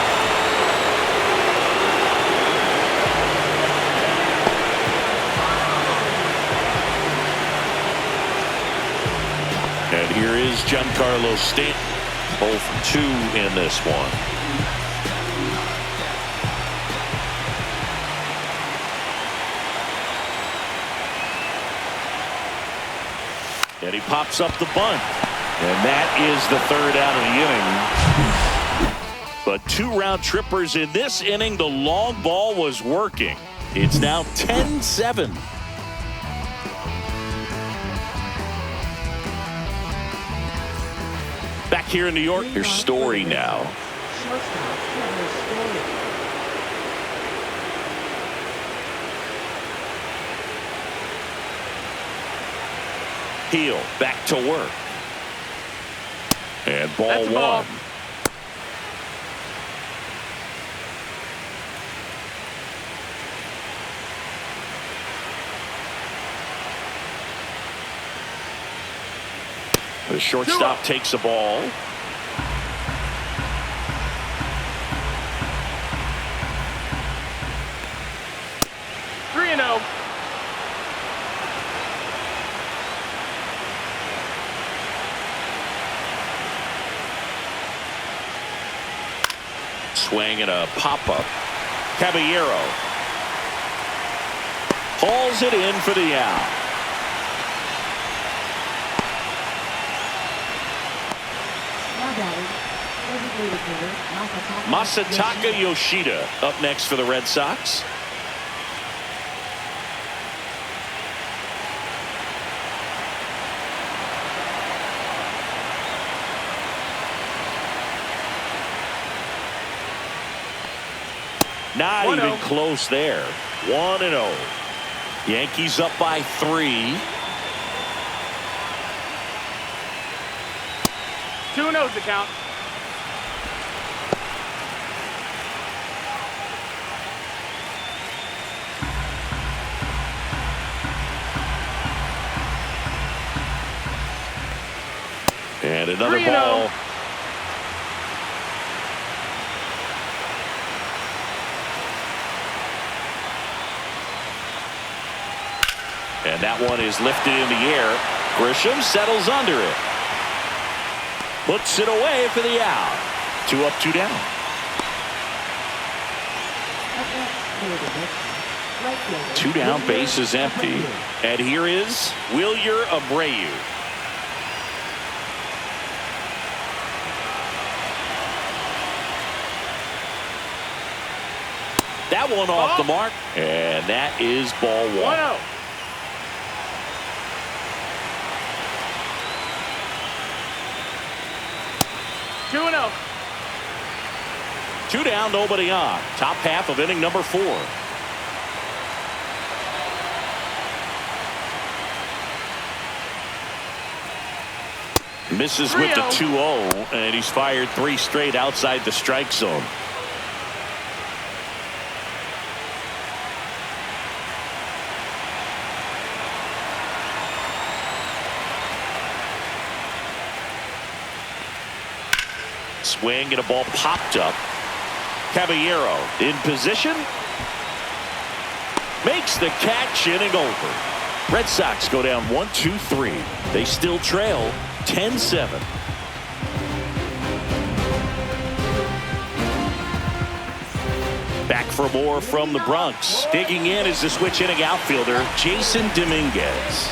And here is Giancarlo Stanton. Both two in this one. And he pops up the bunt. And that is the third out of the inning. But two round trippers in this inning. The long ball was working. It's now 10-7. Back here in New York, here's Story now. Heel back to work. And ball one. The shortstop takes the ball. Swing and a pop-up. Caballero hauls it in for the out. Masataka Yoshida up next for the Red Sox. Not 1-0. even close there. 1-0. Yankees up by 3. 2-0's the count. And another 3-0. ball. And that one is lifted in the air. Grisham settles under it. Puts it away for the out. 2 up, 2 down. Two down, base is empty. And here is Wilyer Abreu. That one off the mark. And that is ball 1. 1-0. Two and 0. 2 down, nobody on. Top half of inning number 4. Misses with the 2-0, and he's fired 3 straight outside the strike zone. Swing and a ball popped up. Caballero in position. Makes the catch, inning over. Red Sox go down 1-2-3. They still trail 10-7. Back for more from the Bronx. Digging in is the switch inning outfielder, Jason Dominguez.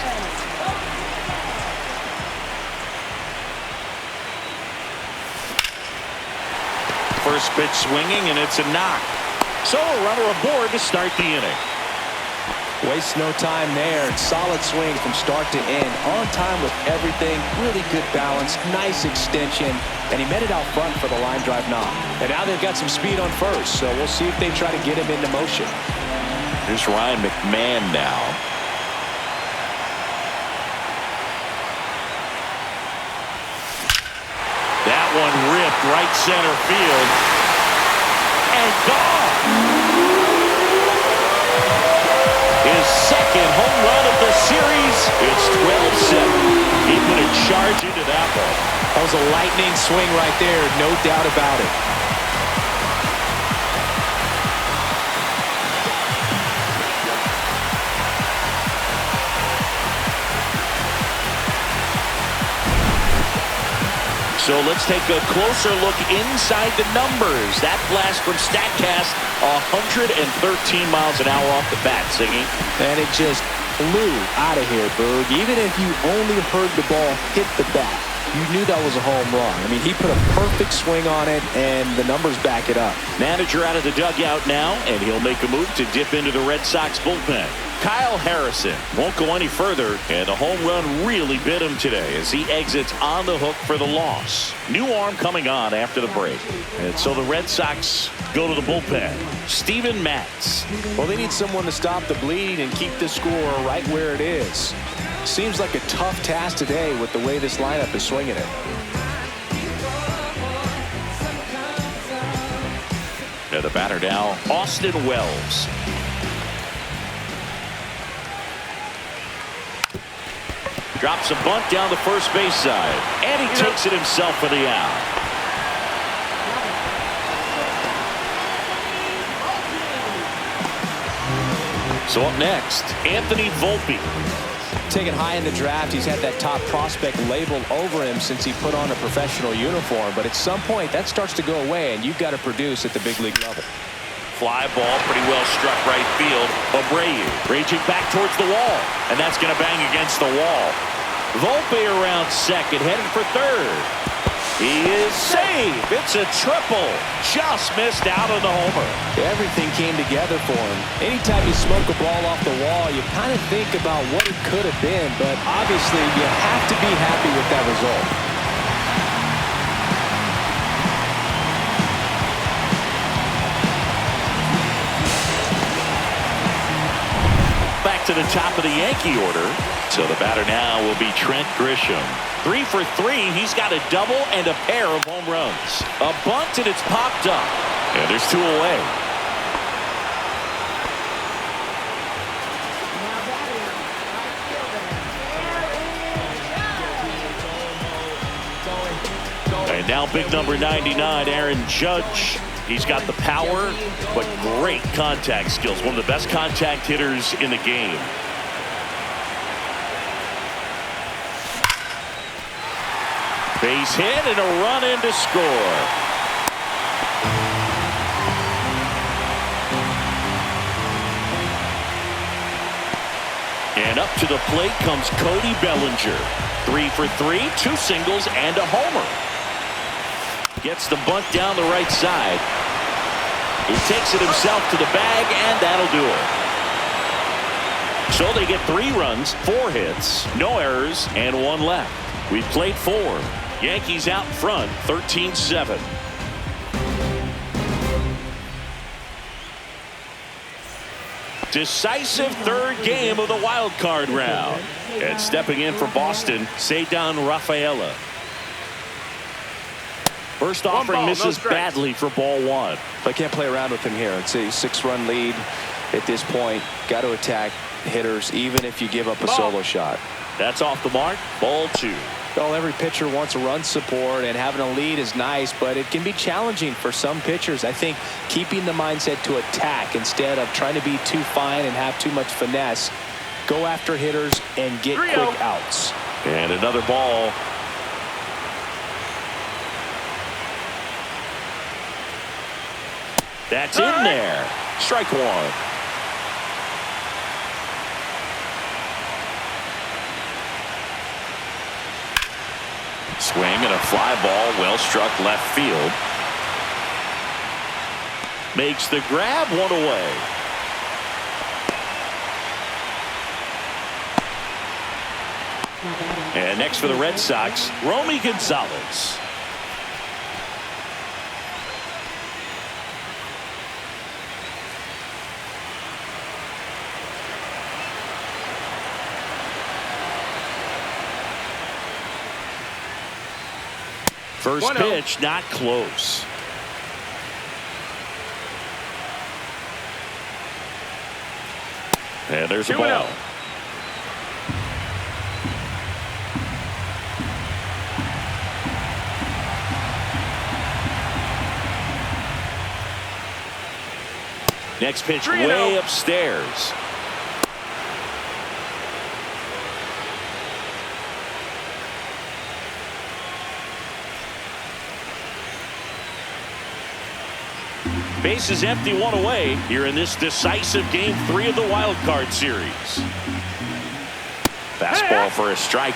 First pitch swinging, and it's a knock. So a runner aboard to start the inning. Waste no time there. Solid swing from start to end. On time with everything. Really good balance. Nice extension. And he met it out front for the line drive knock. And now they've got some speed on first. So we'll see if they try to get him into motion. Here's Ryan McMahon now. That one ripped right center field. And gone. His second home run of the series. It's 12-7. He put a charge into that one. That was a lightning swing right there. No doubt about it. So let's take a closer look inside the numbers. That blast from StatCast, 113 miles an hour off the bat, Siggy. And it just flew out of here, Boog. Even if you only heard the ball hit the bat, you knew that was a home run. I mean, he put a perfect swing on it, and the numbers back it up. Manager out of the dugout now, and he'll make a move to dip into the Red Sox bullpen. Kyle Harrison won't go any further, and the home run really bit him today as he exits on the hook for the loss. New arm coming on after the break. And so the Red Sox go to the bullpen. Steven Matz. Well, they need someone to stop the bleed and keep the score right where it is. Seems like a tough task today with the way this lineup is swinging it. And the batter now, Austin Wells. Drops a bunt down the first base side. And he takes it himself for the out. So up next, Anthony Volpe. Taken high in the draft, he's had that top prospect label over him since he put on a professional uniform. But at some point, that starts to go away, and you've got to produce at the big league level. Fly ball, pretty well struck right field. Abreu reaching back towards the wall, and that's going to bang against the wall. Volpe around second, heading for third. He is safe. It's a triple. Just missed out on the homer. Everything came together for him. Anytime you smoke a ball off the wall, you kind of think about what it could have been, but obviously you have to be happy with that result. to the top of the Yankee order. So the batter now will be Trent Grisham. 3 for 3. He's got a double and a pair of home runs. A bunt, and it's popped up. And there's 2 away. And now big number 99, Aaron Judge. He's got the power, but great contact skills. One of the best contact hitters in the game. Base hit and a run in to score. And up to the plate comes Cody Bellinger. 3 for 3, 2 singles and a homer. Gets the bunt down the right side. He takes it himself to the bag, and that'll do it. So they get 3 runs, 4 hits, no errors, and 1 left. We played 4. Yankees out front, 13-7. Decisive third game of the wild card round. And stepping in for Boston, Ceddanne Rafaela. First offering misses badly for ball 1. I can't play around with him here. It's a 6-run lead at this point. Got to attack hitters even if you give up a solo shot. That's off the mark. Ball 2. Well, every pitcher wants a run support, and having a lead is nice, but it can be challenging for some pitchers. I think keeping the mindset to attack instead of trying to be too fine and have too much finesse. Go after hitters and get quick outs. And another ball. That's in there. Strike 1. Swing and a fly ball, well struck left field. Makes the grab, 1 away. And next for the Red Sox, Romy Gonzalez. First pitch, not close. And there's a ball. Next pitch way upstairs. Base is empty, 1 away here in this decisive game 3 of the wild card series. Fastball for a strike.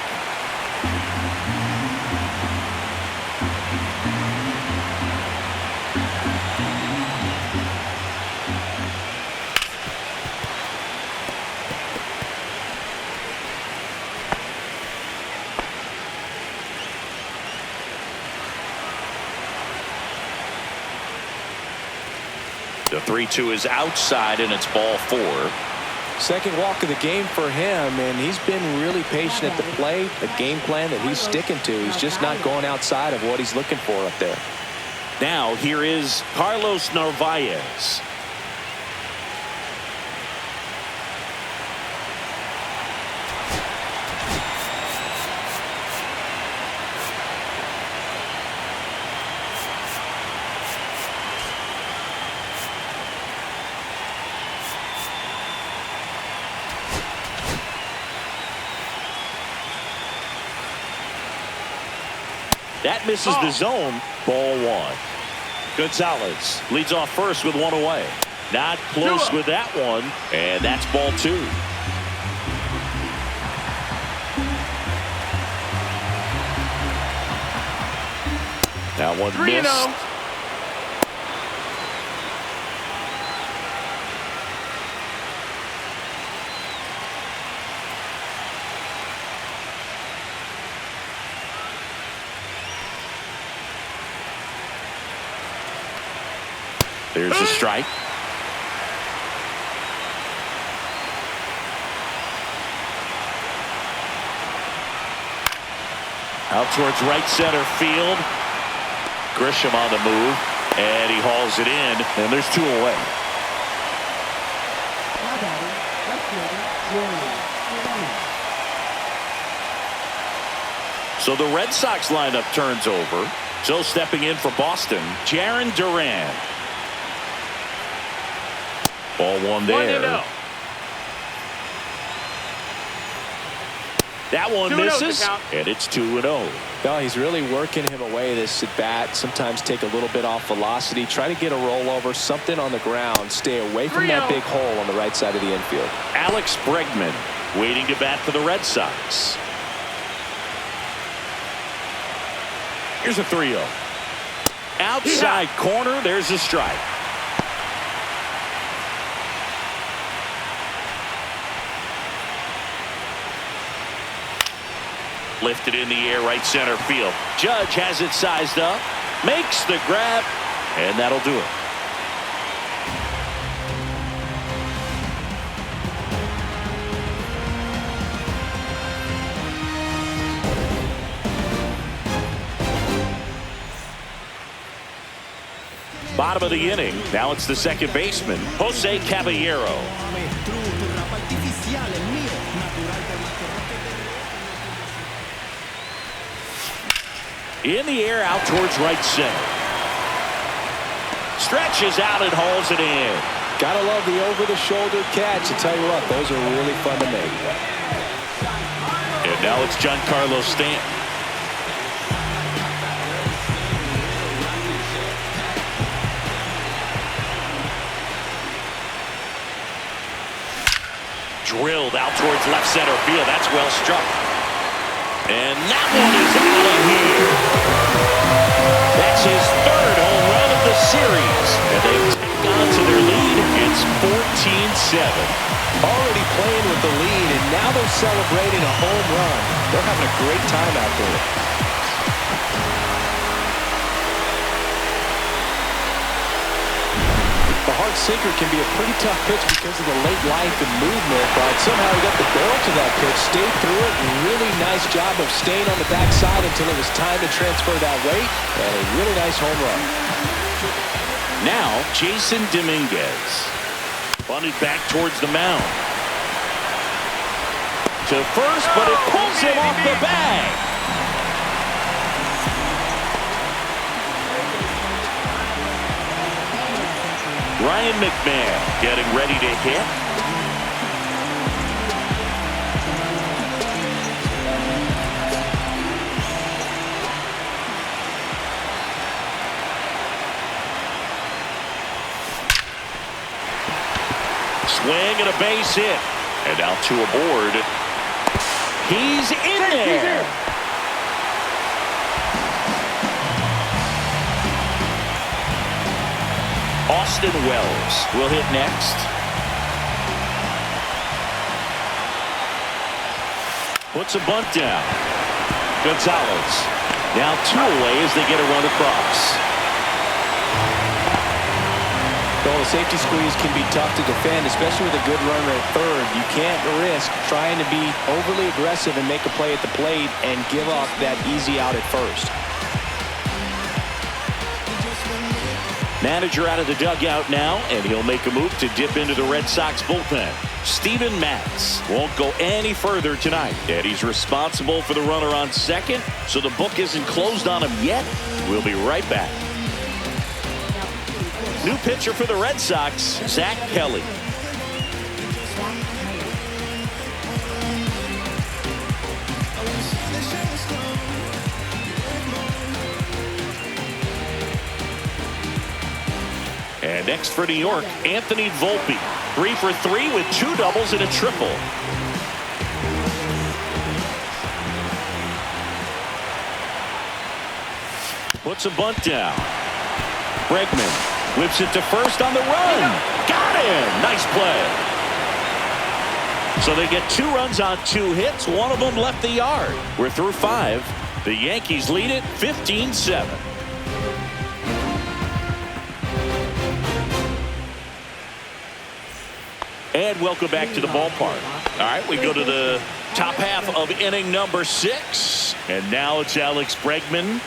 The 3-2 is outside, and it's ball 4. Second walk of the game for him, and he's been really patient at the plate. A game plan that he's sticking to. He's just not going outside of what he's looking for up there. Now here is Carlos Narvaez. That misses the zone. Ball 1. Gonzalez leads off first with 1 away. Not close with that one. And that's ball 2. That one missed. There's a strike. Out towards right center field. Grisham on the move, and he hauls it in, and there's 2 away. Now batting, left fielder, Jerry. So the Red Sox lineup turns over. So stepping in for Boston, Jarren Duran. Ball 1 there. 1-0. That one 2-0 misses, the count. and it's 2-0. No, he's really working him away this at bat. Sometimes take a little bit off velocity. Try to get a rollover, something on the ground. Stay away from that 3-0. big hole on the right side of the infield. Alex Bregman waiting to bat for the Red Sox. Here's a 3-0. Outside corner, there's a strike. Lifted in the air, right center field. Judge has it sized up, makes the grab, and that'll do it. Bottom of the inning. Now it's the second baseman, Jose Caballero. In the air, out towards right center. Stretches out and hauls it in. Gotta love the over-the-shoulder catch. I tell you what, those are really fun to make. And now it's Giancarlo Stanton. Drilled out towards left center field. That's well struck. And that one is out of here. That's his 3rd home run of the series. And they take on to their lead. It's 14-7. Already playing with the lead, and now they're celebrating a home run. They're having a great time out there. The hard sinker can be a pretty tough pitch because of the late life and movement, but somehow he got the barrel to that pitch, stayed through it, and really nice job of staying on the backside until it was time to transfer that weight, and a really nice home run. Now, Jason Dominguez. Bunted back towards the mound. To first, but it pulls him off the bag. Ryan McMahon getting ready to hit. Swing and a base hit. And now 2 aboard. He's in there. Austin Wells will hit next. Puts a bunt down. Gonzalez now 2 away as they get a run across. Well, the safety squeeze can be tough to defend, especially with a good runner at third. You can't risk trying to be overly aggressive and make a play at the plate and give up that easy out at first. Manager out of the dugout now, and he'll make a move to dip into the Red Sox bullpen. Steven Matz won't go any further tonight, and he's responsible for the runner on second, so the book isn't closed on him yet. We'll be right back. New pitcher for the Red Sox, Zach Kelly. And next for New York, Anthony Volpe. 3 for 3 with 2 doubles and a triple. Puts a bunt down. Bregman whips it to first on the run. Got him. Nice play. So they get 2 runs on 2 hits. 1 of them left the yard. We're through 5. The Yankees lead it 15-7. And welcome back to the ballpark. All right, we go to the top half of inning number 6. And now it's Alex Bregman.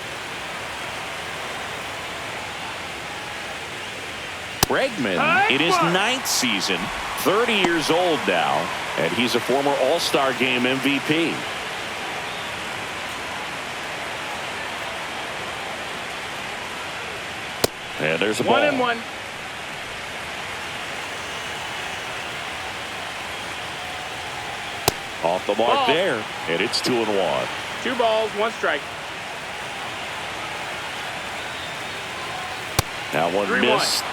Bregman in his 9th season, 30 years old now, and he's a former All-Star Game MVP. And there's a ball. 1-1. Off the mark Ball. there, and it's 2-1. 2 balls, 1 strike. That one 3-1. missed.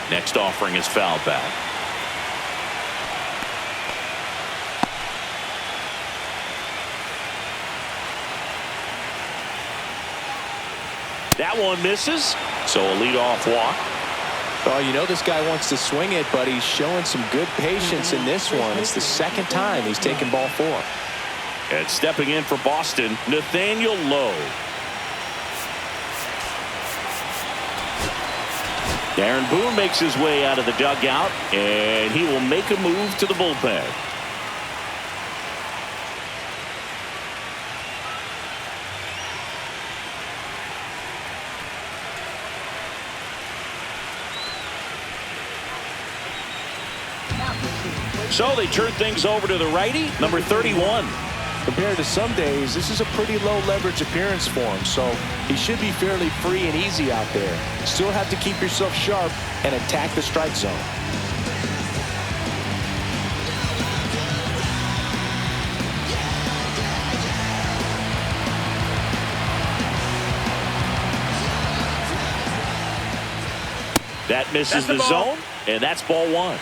Next offering is foul back. That one misses, so a leadoff walk. Oh, you know this guy wants to swing it, but he's showing some good patience in this one. It's the 2nd time he's taken ball 4. And stepping in for Boston, Nathaniel Lowe. Darren Boone makes his way out of the dugout, and he will make a move to the bullpen. So they turn things over to the righty, number 31. Compared to some days, this is a pretty low leverage appearance for him, so he should be fairly free and easy out there. Still have to keep yourself sharp and attack the strike zone. That misses the zone, and that's ball 1.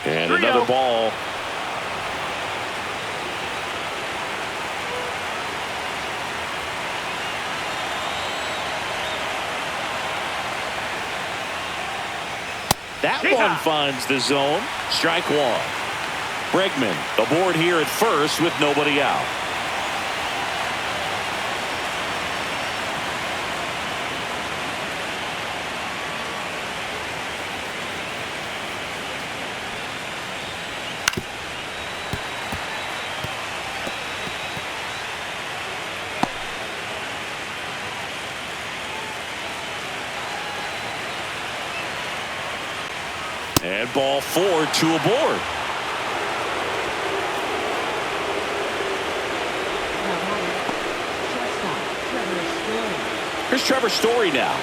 And another ball. That one finds the zone. Strike 1. Bregman aboard here at first with nobody out. And ball 4, 2 aboard. Here's Trevor Story now.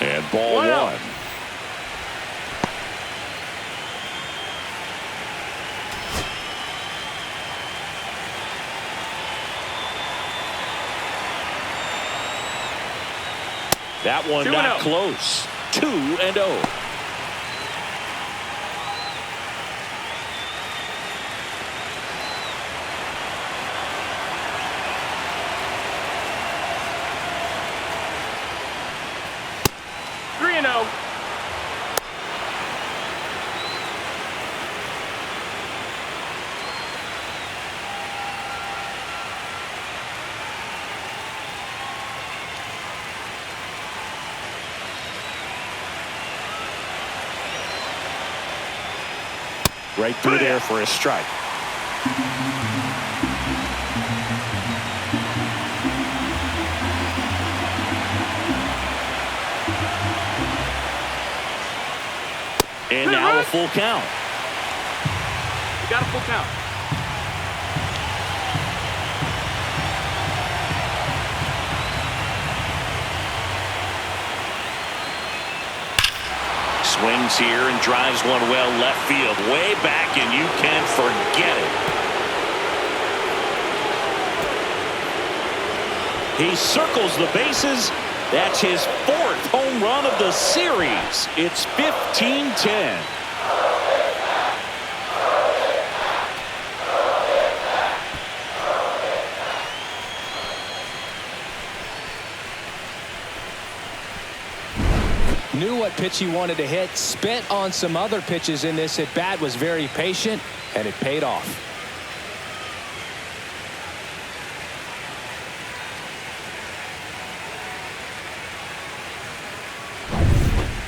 And ball 1. That one not close. 2-0. Right through there for a strike. And now a full count. You got a full count. Swings here and drives one well left field, way back, and you can forget it. He circles the bases. That's his 4th home run of the series. It's 15-10. Knew what pitch he wanted to hit, spent on some other pitches in this at bat, was very patient, and it paid off.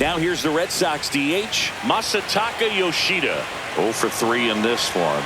Now here's the Red Sox DH, Masataka Yoshida. 0 for 3 in this one.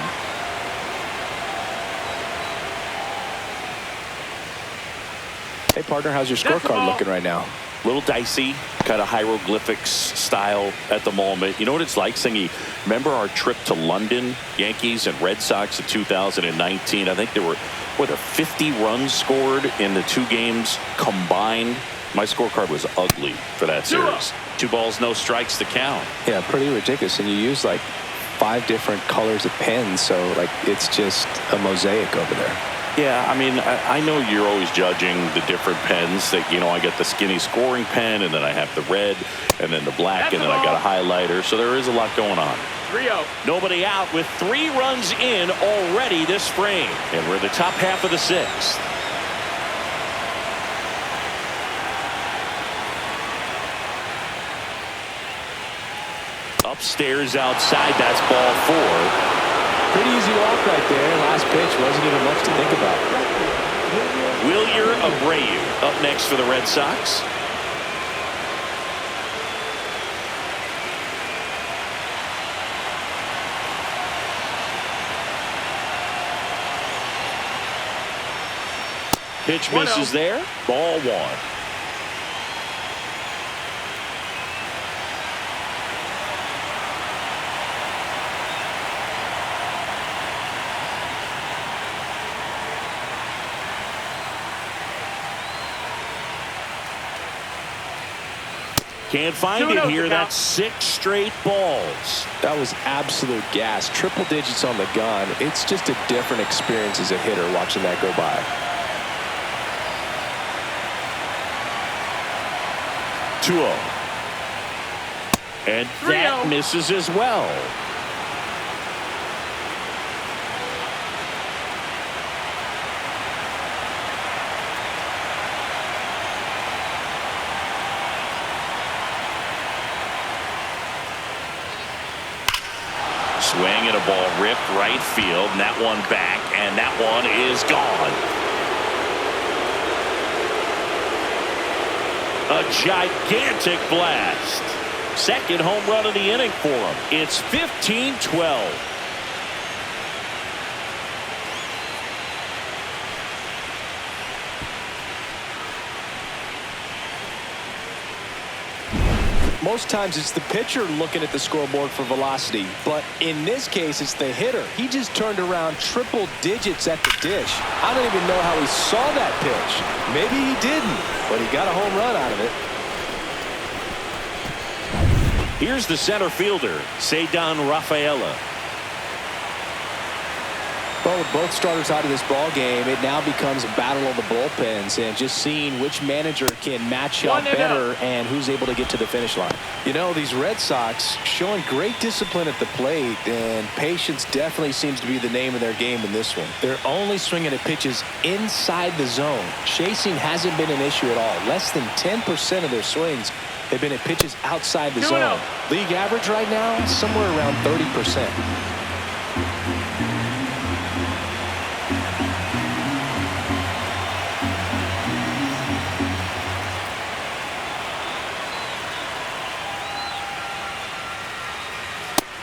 Hey, partner, how's your scorecard looking right now? Little dicey, kind of hieroglyphics style at the moment. You know what it's like, Singy? Remember our trip to London, Yankees and Red Sox in 2019? I think there were, 50 runs scored in the 2 games combined. My scorecard was ugly for that series. 2 balls, no strikes to count. Yeah, pretty ridiculous. And you use like 5 different colors of pens, so like it's just a mosaic over there. Yeah, I mean, I know you're always judging the different pens. That, you know, I get the skinny scoring pen, and then I have the red, and then the black, and then I got a highlighter. So there is a lot going on. 3-0. Nobody out with 3 runs in already this frame. And we're in the top half of the 6th. Upstairs outside, that's ball 4. Pretty easy walk right there. Last pitch wasn't even much to think about. Wilyer Abreu up next for the Red Sox. Pitch misses there. Ball 1. Can't find it here. That's 6 straight balls. That was absolute gas. Triple digits on the gun. It's just a different experience as a hitter watching that go by. 2-0. And that misses as well. Swing and a ball ripped right field, and that one back, and that one is gone. A gigantic blast. 2nd home run of the inning for him. It's 15-12. Most times it's the pitcher looking at the scoreboard for velocity, but in this case it's the hitter. He just turned around triple digits at the dish. I don't even know how he saw that pitch. Maybe he didn't, but he got a home run out of it. Here's the center fielder, Ceddanne Rafaela. Well, with both starters out of this ball game, it now becomes a battle of the bullpens and just seeing which manager can match up better and who's able to get to the finish line. You know, these Red Sox showing great discipline at the plate, and patience definitely seems to be the name of their game in this one. They're only swinging at pitches inside the zone. Chasing hasn't been an issue at all. Less than 10% of their swings have been at pitches outside the zone. League average right now, somewhere around 30%.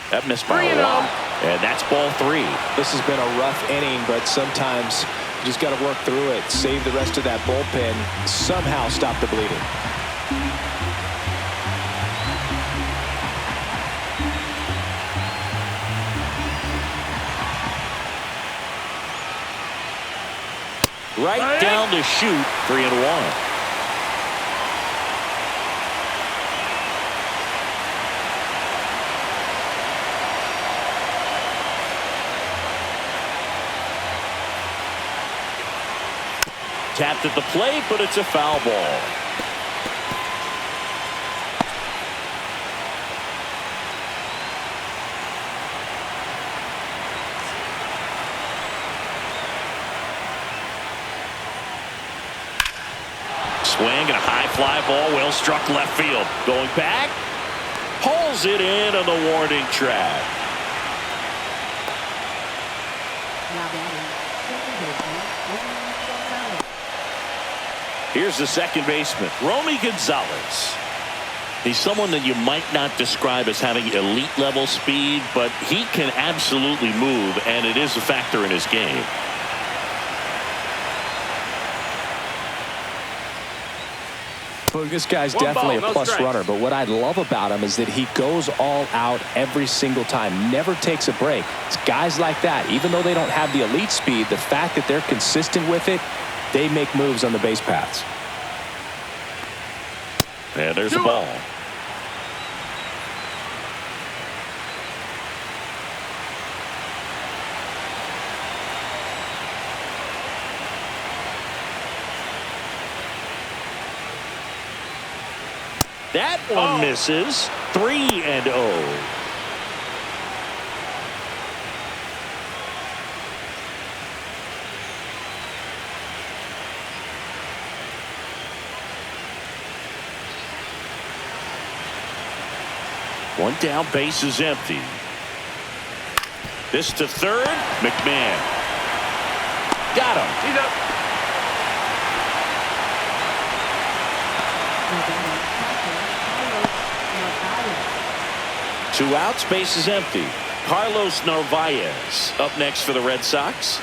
That missed by a lot. And that's ball 3. This has been a rough inning, but sometimes you just got to work through it. Save the rest of that bullpen. Somehow stop the bleeding. Right down to shoot. 3-1. tapped at the plate, but it's a foul ball. Swing and a high fly ball, well struck left field. Going back, pulls it in on the warning track. Now batting, second baseman, Gonzalez. Here's the second baseman, Romy Gonzalez. He's someone that you might not describe as having elite level speed, but he can absolutely move, and it is a factor in his game. Well, this guy's One definitely ball, a no plus strikes. runner, but what I love about him is that he goes all out every single time, never takes a break. It's guys like that, even though they don't have the elite speed, the fact that they're consistent with it, they make moves on the base paths. And there's a ball. That one misses. 3-0. One down, base is empty. This to third. McMahon. Got him. He's up. Now batting, Carlos Narvaez. 2 outs, base is empty. Carlos Narvaez up next for the Red Sox.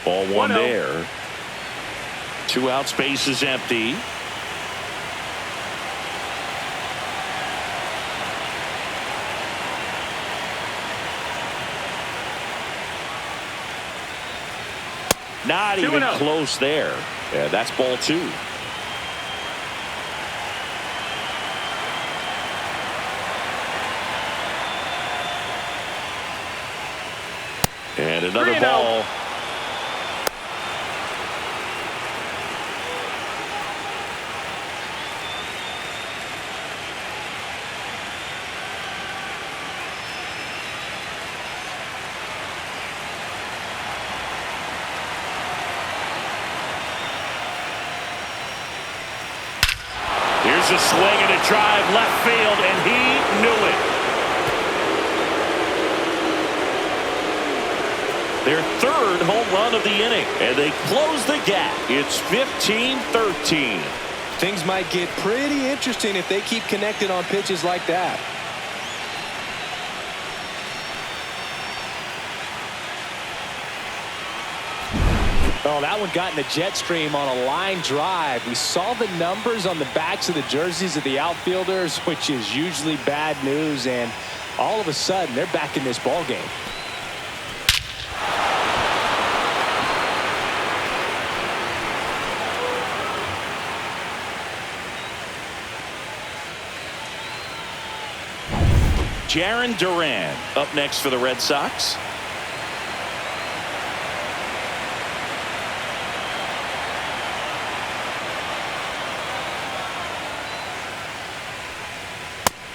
Ball one 1-0. there. 2 outs, base is empty. Not even 2-0. close there. Yeah, that's ball 2. And another 3-0. ball. Here's a swing and a drive left field, and he knew it. Their third home run of the inning, and they close the gap. It's 15-13. Things might get pretty interesting if they keep connected on pitches like that. Oh, that one got in the jet stream on a line drive. We saw the numbers on the backs of the jerseys of the outfielders, which is usually bad news, and all of a sudden they're back in this ball game. Jarren Duran up next for the Red Sox.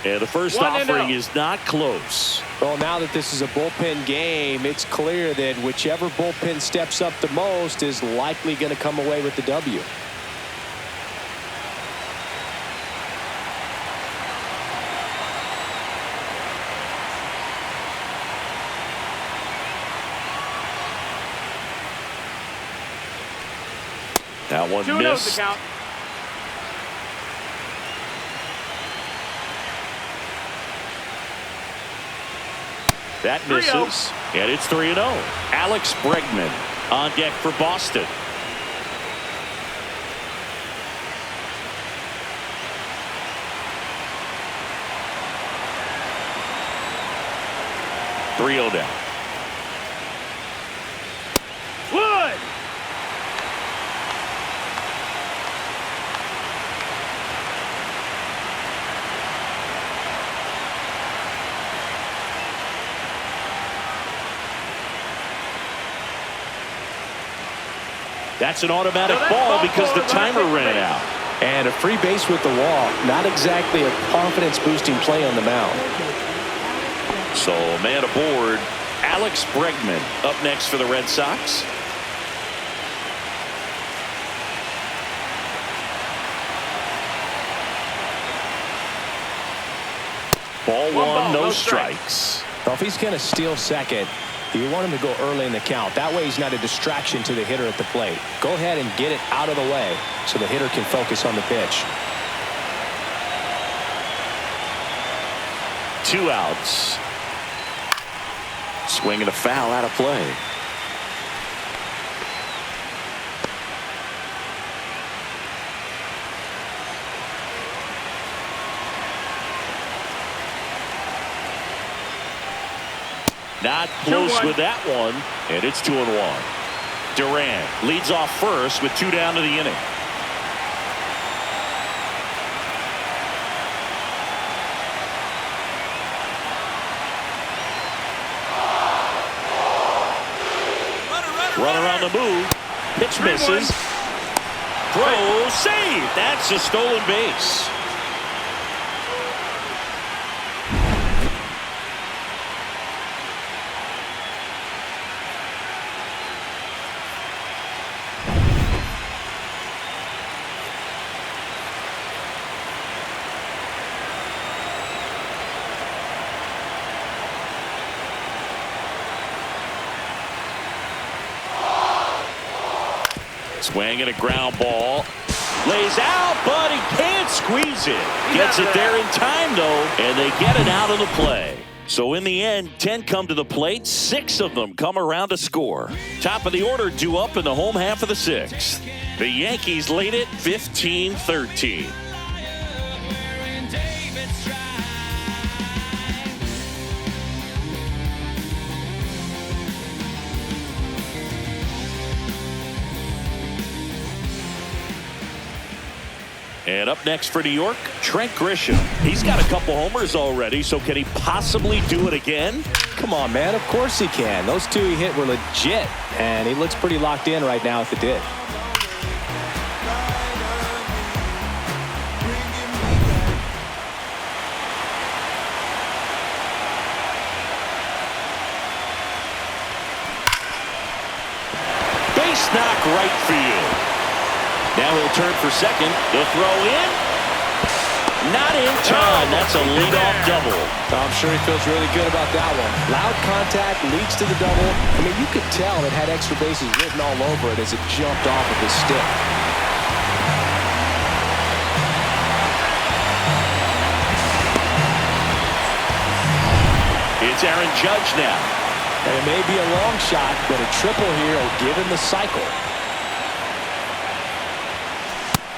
And the first 1-0. offering is not close. Well, now that this is a bullpen game, it's clear that whichever bullpen steps up the most is likely going to come away with the W. That one 2-0 missed. the count. That 3-0. misses. And it's 3-0. Alex Bregman on deck for Boston. Three-0 down. Wood. That's an automatic ball because the timer ran out. And a free base with the walk. Not exactly a confidence-boosting play on the mound. So, man aboard, Alex Bregman up next for the Red Sox. Ball one, no strikes. Well, if he's going to steal second, you want him to go early in the count. That way he's not a distraction to the hitter at the plate. Go ahead and get it out of the way so the hitter can focus on the pitch. 2 outs. Swinging a foul out of play. Not close with that one, and it's 2-1. Durant leads off first with 2 down to the inning. Runner on the move. Pitch misses. Throw, save. That's a stolen base. Swinging a ground ball. Lays out, but he can't squeeze it. Gets it there in time, though, and they get it out of the play. So in the end, 10 come to the plate. 6 of them come around to score. Top of the order due up in the home half of the 6th. The Yankees lead it 15-13. And up next for New York, Trent Grisham. He's got a couple homers already, so can he possibly do it again? Come on, man. Of course he can. Those 2 he hit were legit, and he looks pretty locked in right now at the dig. Base knock right field. Now he'll turn for second. The throw in. Not in time. That's a leadoff double. I'm sure he feels really good about that one. Loud contact leads to the double. I mean, you could tell it had extra bases written all over it as it jumped off of his stick. It's Aaron Judge now. And it may be a long shot, but a triple here will give him the cycle.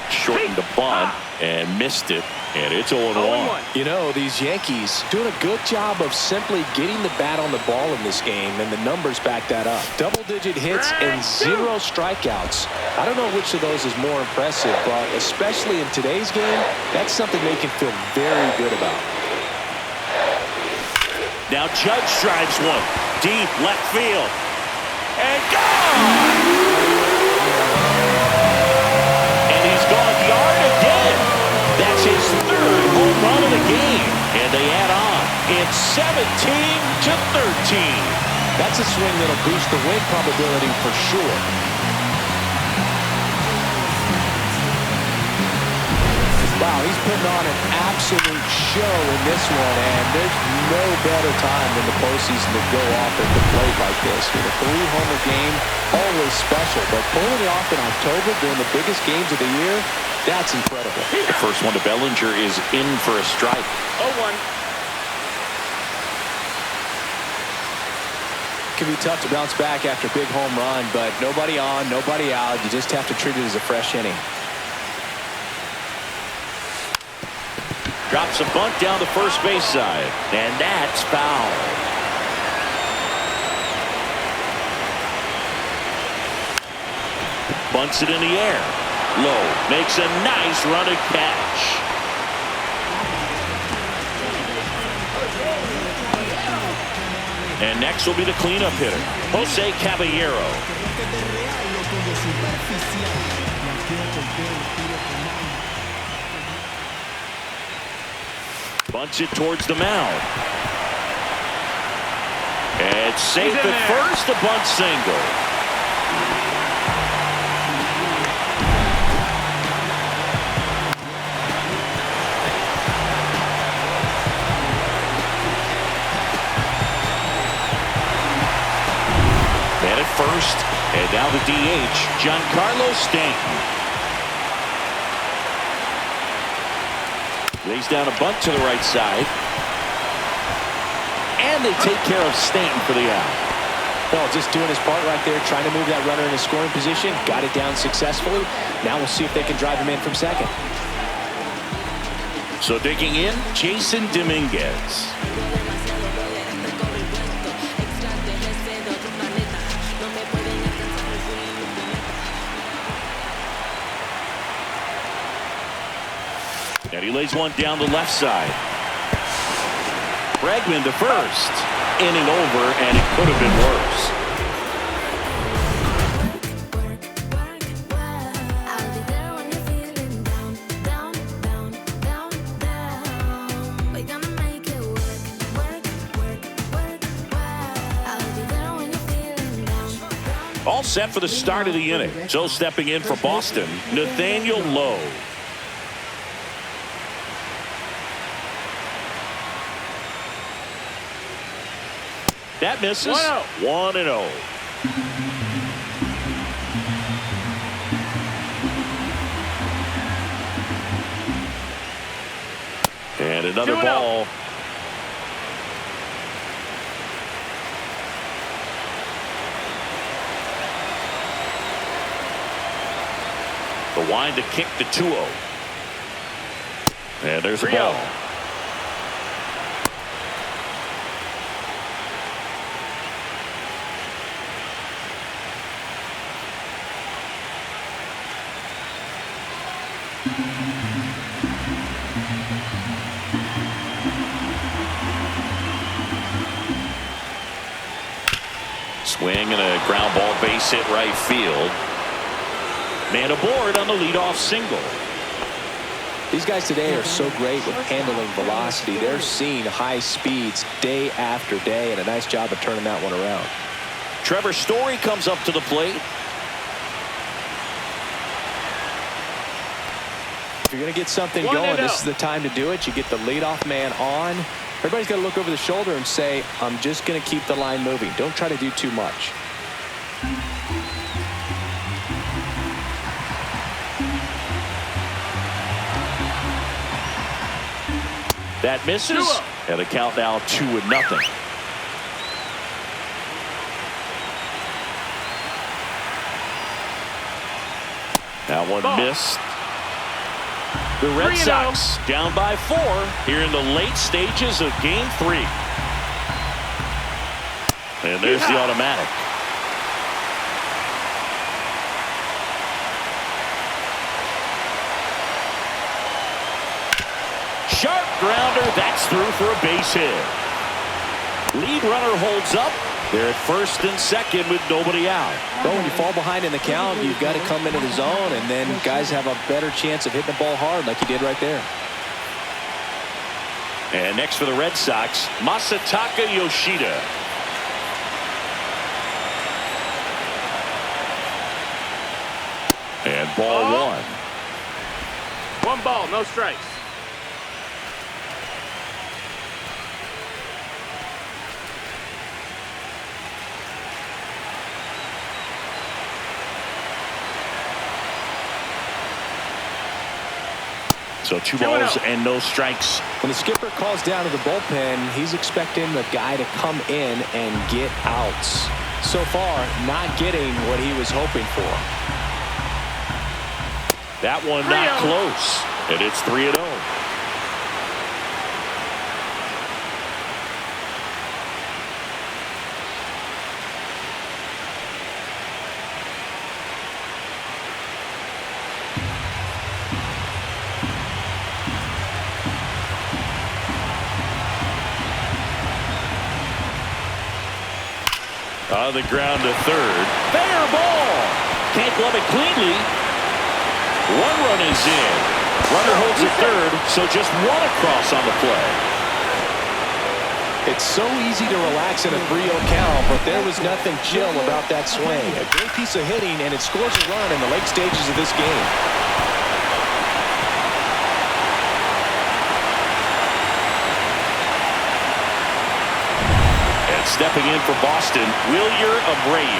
Shortened the bunt and missed it, and it's 0-1. You know, these Yankees doing a good job of simply getting the bat on the ball in this game, and the numbers back that up. Double-digit hits and 0 strikeouts. I don't know which of those is more impressive, but especially in today's game, that's something they can feel very good about. Now Judge drives one deep left field, and gone. Gone yard again. That's his 3rd home run of the game. And they add on. It's 17-13. That's a swing that'll boost the win probability for sure. Wow, he's putting on an absolute show in this one, and there's no better time than the postseason to go off at the plate like this. With a 3-homer game, always special, but pulling it off in October during the biggest games of the year, that's incredible. The first one to Bellinger is in for a strike. 0-1. It can be tough to bounce back after a big home run, but nobody on, nobody out. You just have to treat it as a fresh inning. Drops a bunt down the first base side, and that's foul. Bunts it in the air. Low makes a nice run and catch. And next will be the cleanup hitter, Jose Caballero. Bunts it towards the mound. And safe at first, the bunt single. Man at first, and now the DH, Giancarlo Stanton. Lays down a bunt to the right side. And they take care of Stanton for the out. Well, just doing his part right there, trying to move that runner in a scoring position. Got it down successfully. Now we'll see if they can drive him in from second. So digging in, Jason Dominguez. And he lays one down the left side. Bregman to first. Inning over, and it could have been worse. All set for the start of the inning. So stepping in for Boston, Nathaniel Lowe. That misses. 1-0. And another ball. The wind to kick to 2-0. And there's a ball. Swing and a ground ball, base hit right field. Man aboard on the leadoff single. These guys today are so great with handling velocity. They're seeing high speeds day after day, and a nice job of turning that one around. Trevor Story comes up to the plate. If you're going to get something going, this is the time to do it. You get the leadoff man on. Everybody's got to look over the shoulder and say, I'm just going to keep the line moving. Don't try to do too much. That misses. And the count now 2-0. That one missed. The Red Sox down by 4 here in the late stages of Game 3. And there's the automatic. Sharp grounder. That's through for a base hit. Lead runner holds up. They're at first and second with nobody out. Well, when you fall behind in the count, you've got to come into the zone, and then guys have a better chance of hitting the ball hard like you did right there. And next for the Red Sox, Masataka Yoshida. And ball 1. 1 ball, no strikes. So 2 balls and no strikes. When the skipper calls down to the bullpen, he's expecting the guy to come in and get outs. So far, not getting what he was hoping for. That one not close. And it's 3-0. On the ground to third. Fair ball. Can't glove it cleanly. 1 run is in. Runner holds at third, so just 1 across on the play. It's so easy to relax in a 3-0 count, but there was nothing chill about that swing. A great piece of hitting, and it scores a run in the late stages of this game. And stepping in for Boston, Abreu.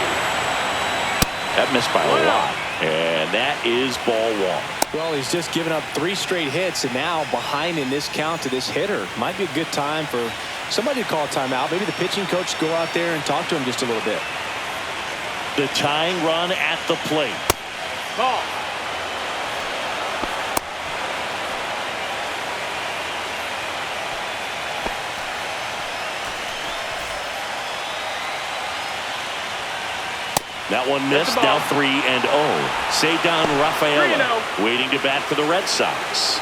That missed by a lot. And that is ball 1. Well, he's just given up 3 straight hits, and now behind in this count to this hitter. Might be a good time for somebody to call a timeout. Maybe the pitching coach go out there and talk to him just a little bit. The tying run at the plate. Ball. That one missed. Now 3-0. Cedar Rafaela waiting to bat for the Red Sox.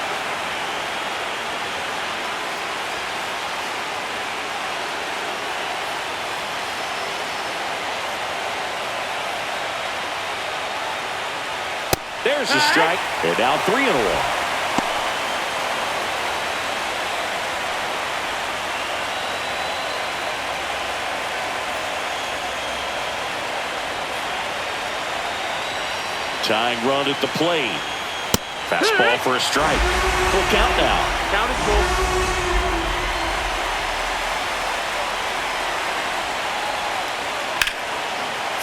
There's a strike. They're down 3-1. Tying run at the plate. Fastball for a strike. Full count now. Count is full.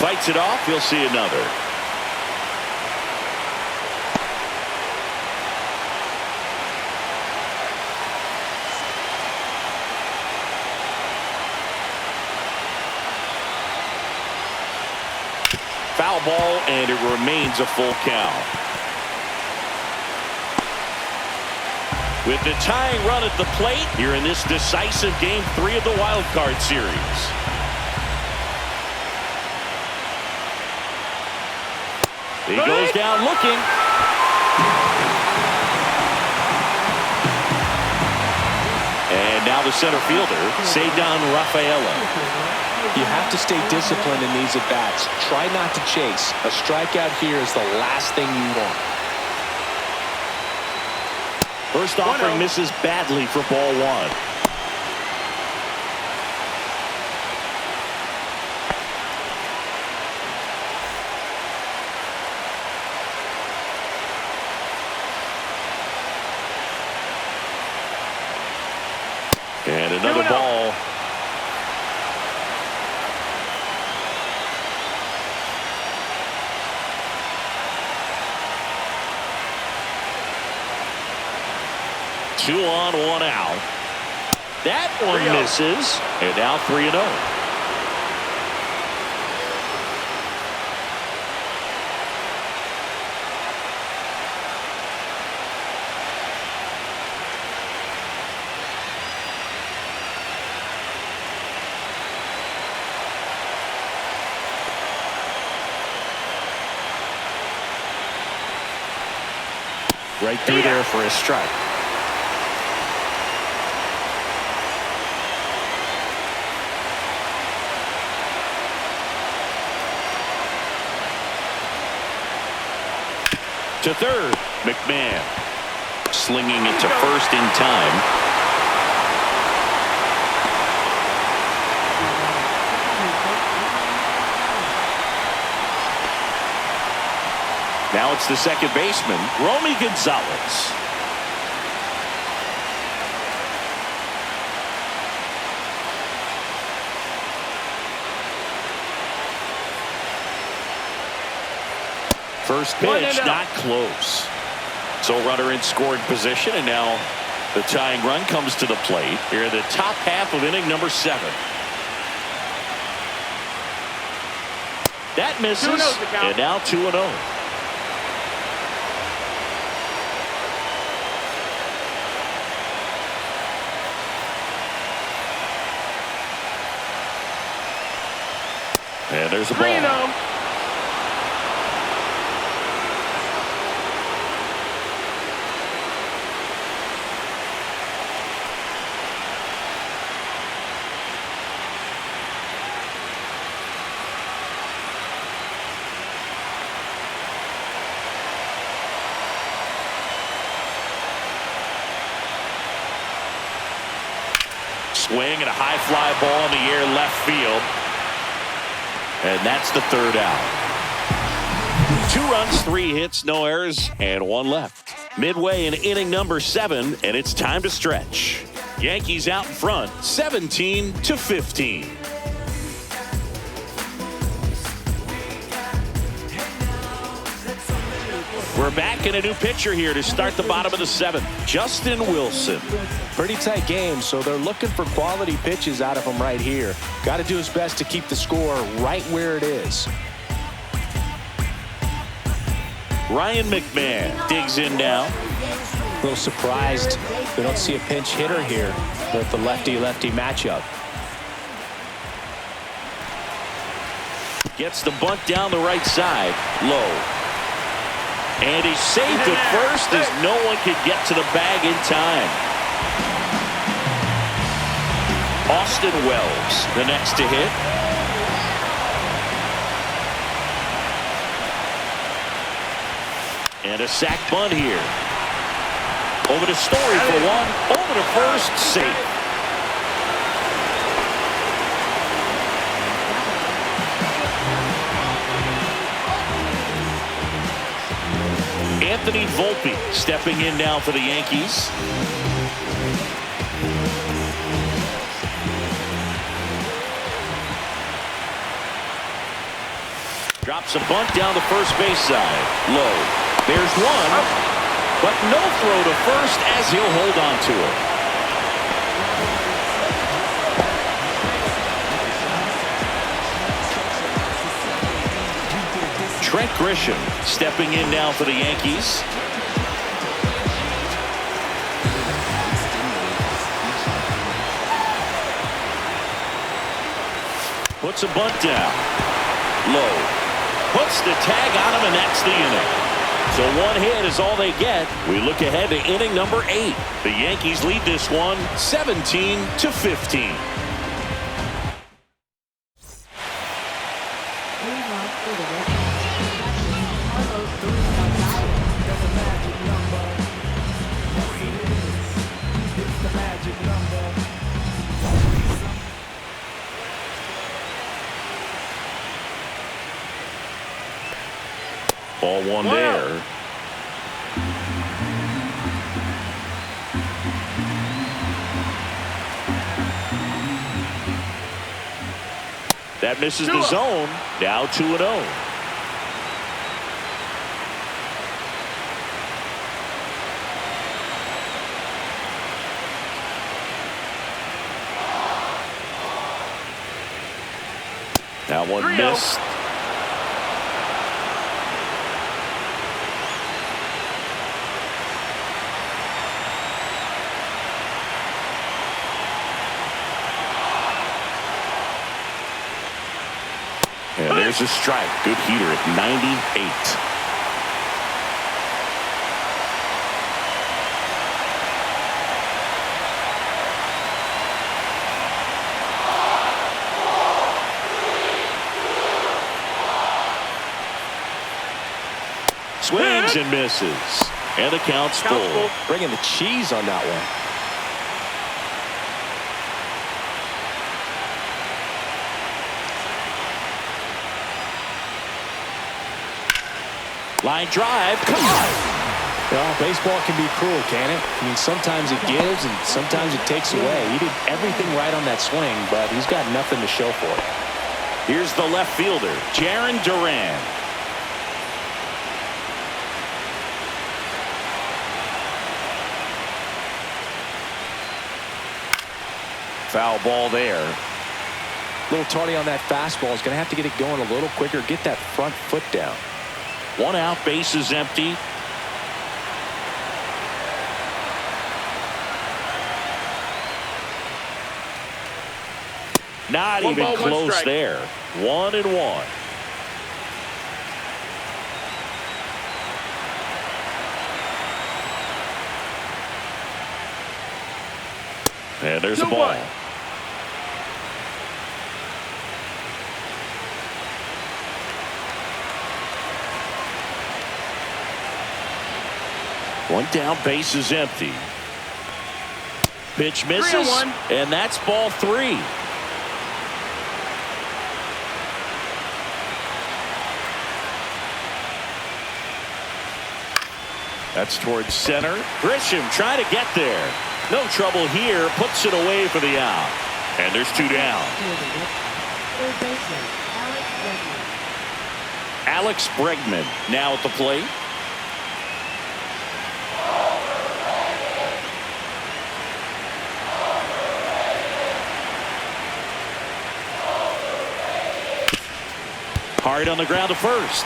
Fights it off. You'll see another. Foul ball, and it remains a full count. With the tying run at the plate here in this decisive Game 3 of the Wild Card Series. He goes down looking. And now the center fielder, Cedar Rafaela. You have to stay disciplined in these at-bats. Try not to chase. A strikeout here is the last thing you want. First offering misses badly for ball 1. And another ball. Two on, 1 out. That one misses. And now 3-0. Right through there for a strike. To third, McMahon slinging it to first in time. Now it's the second baseman, Romy Gonzalez. First pitch, not close. So runner in scoring position, and now the tying run comes to the plate here in the top half of inning number 7. That misses, and now 2-0. And there's a ball. Swing and a high fly ball in the air left field. And that's the third out. 2 runs, 3 hits, no errors, and 1 left. Midway in inning number 7, and it's time to stretch. Yankees out in front, 17-15. We're back in a new pitcher here to start the bottom of the 7th. Justin Wilson. Pretty tight game, so they're looking for quality pitches out of him right here. Got to do his best to keep the score right where it is. Ryan McMahon digs in now. A little surprised we don't see a pinch hitter here with the lefty-lefty matchup. Gets the bunt down the right side. Low. And he's safe at first as no one can get to the bag in time. Austin Wells, the next to hit. And a sac bunt here. Over to Story for 1. Over to first, safe. Anthony Volpe stepping in now for the Yankees. Drops a bunt down the first base side. Low. There's one, but no throw to first as he'll hold on to it. Trent Grisham stepping in now for the Yankees. Puts a bunt down. Low. Puts the tag on him, and that's the inning. So 1 hit is all they get. We look ahead to inning number 8. The Yankees lead this one 17-15. Ball 1 there. That misses the zone. Now 2-0. That one missed. And there's a strike. Good heater at 98. Swings and misses. And the count's full. Bringing the cheese on that one. Line drive. Come on. Well, baseball can be cruel, can it? I mean, sometimes it gives and sometimes it takes away. He did everything right on that swing, but he's got nothing to show for it. Here's the left fielder, Jarren Duran. Foul ball there. A little tardy on that fastball. He's going to have to get it going a little quicker. Get that front foot down. 1 out, base is empty. Not even close there. 1-1. And there's a ball. One down, base is empty. Pitch misses, 3-1. and that's ball 3. That's towards center. Grisham trying to get there. No trouble here. Puts it away for the out. And there's 2 down. Third baseman, Alex Bregman now at the plate. Hard on the ground to first.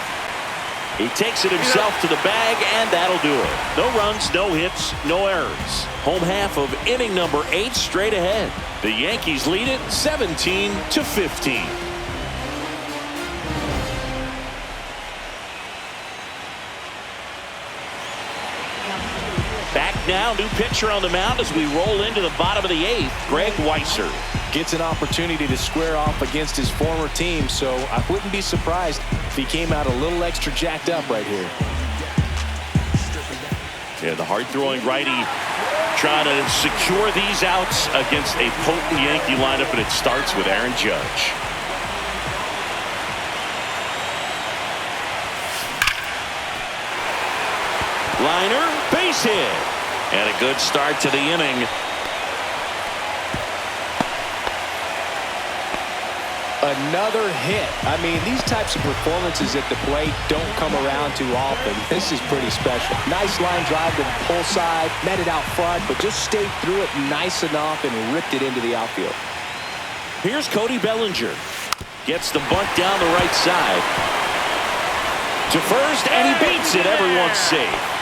He takes it himself to the bag, and that'll do it. No runs, no hits, no errors. Home half of inning number 8 straight ahead. The Yankees lead it 17-15. Back now, new pitcher on the mound as we roll into the bottom of the 8th, Greg Weisser. Gets an opportunity to square off against his former team, so I wouldn't be surprised if he came out a little extra jacked up right here. Yeah, the hard-throwing righty trying to secure these outs against a potent Yankee lineup, and it starts with Aaron Judge. Liner, base hit. And a good start to the inning. Another hit. I mean, these types of performances at the plate don't come around too often. This is pretty special. Nice line drive to the pull side, met it out front, but just stayed through it nice enough and ripped it into the outfield. Here's Cody Bellinger. Gets the bunt down the right side. To first, and he beats it. Everyone's safe.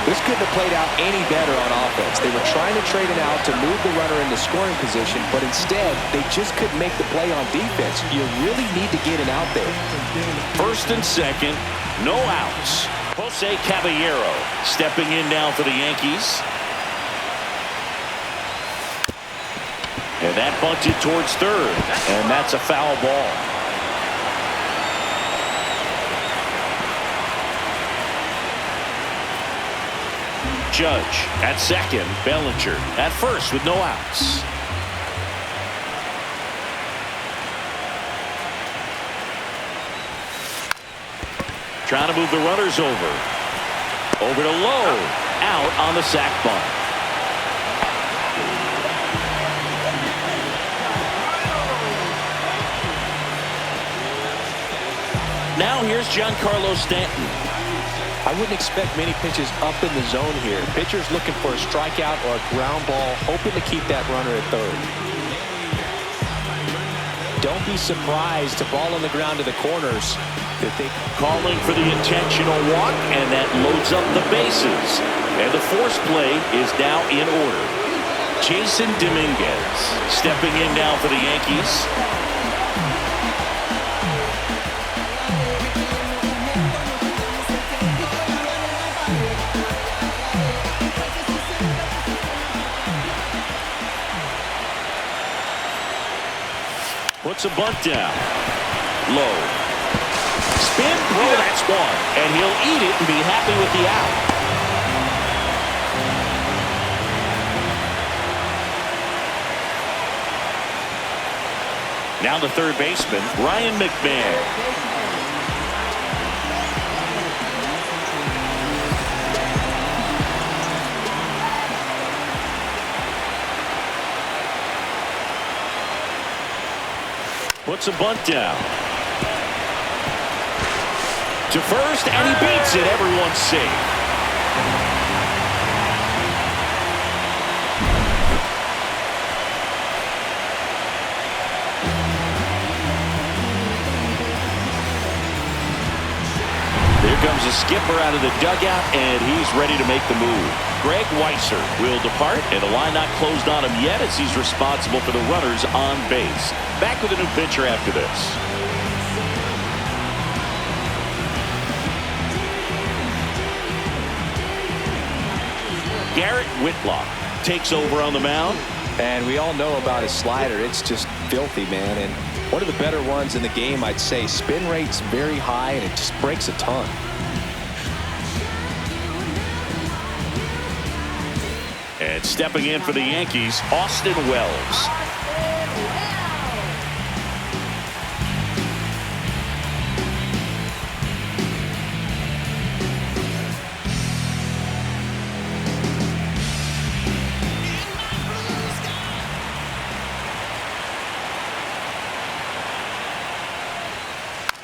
This couldn't have played out any better on offense. They were trying to trade it out to move the runner into scoring position, but instead, they just couldn't make the play on defense. You really need to get it out there. First and second, no outs. Jose Caballero stepping in now for the Yankees. And that bunted towards third, and that's a foul ball. Judge at second, Bellinger at first with no outs. Trying to move the runners over. Over to Lowe, out on the sac bunt. Now here's Giancarlo Stanton. I wouldn't expect many pitches up in the zone here. Pitcher's looking for a strikeout or a ground ball, hoping to keep that runner at third. Don't be surprised to ball on the ground to the corners. Calling for the intentional walk, and that loads up the bases. And the force play is now in order. Jason Dominguez stepping in now for the Yankees. Puts a bunt down. Low. Spin. Oh, that's one. And he'll eat it and be happy with the out. Now the third baseman, Ryan McMahon. Puts a bunt down. To first, and he beats it. Everyone's safe. There comes a skipper out of the dugout, and he's ready to make the move. Greg Weisser will depart, and the line not closed on him yet as he's responsible for the runners on base. Back with a new pitcher after this. Garrett Whitlock takes over on the mound. And we all know about his slider. It's just filthy, man. And one of the better ones in the game, I'd say. Spin rate's very high, and it just breaks a ton. And stepping in for the Yankees, Austin Wells.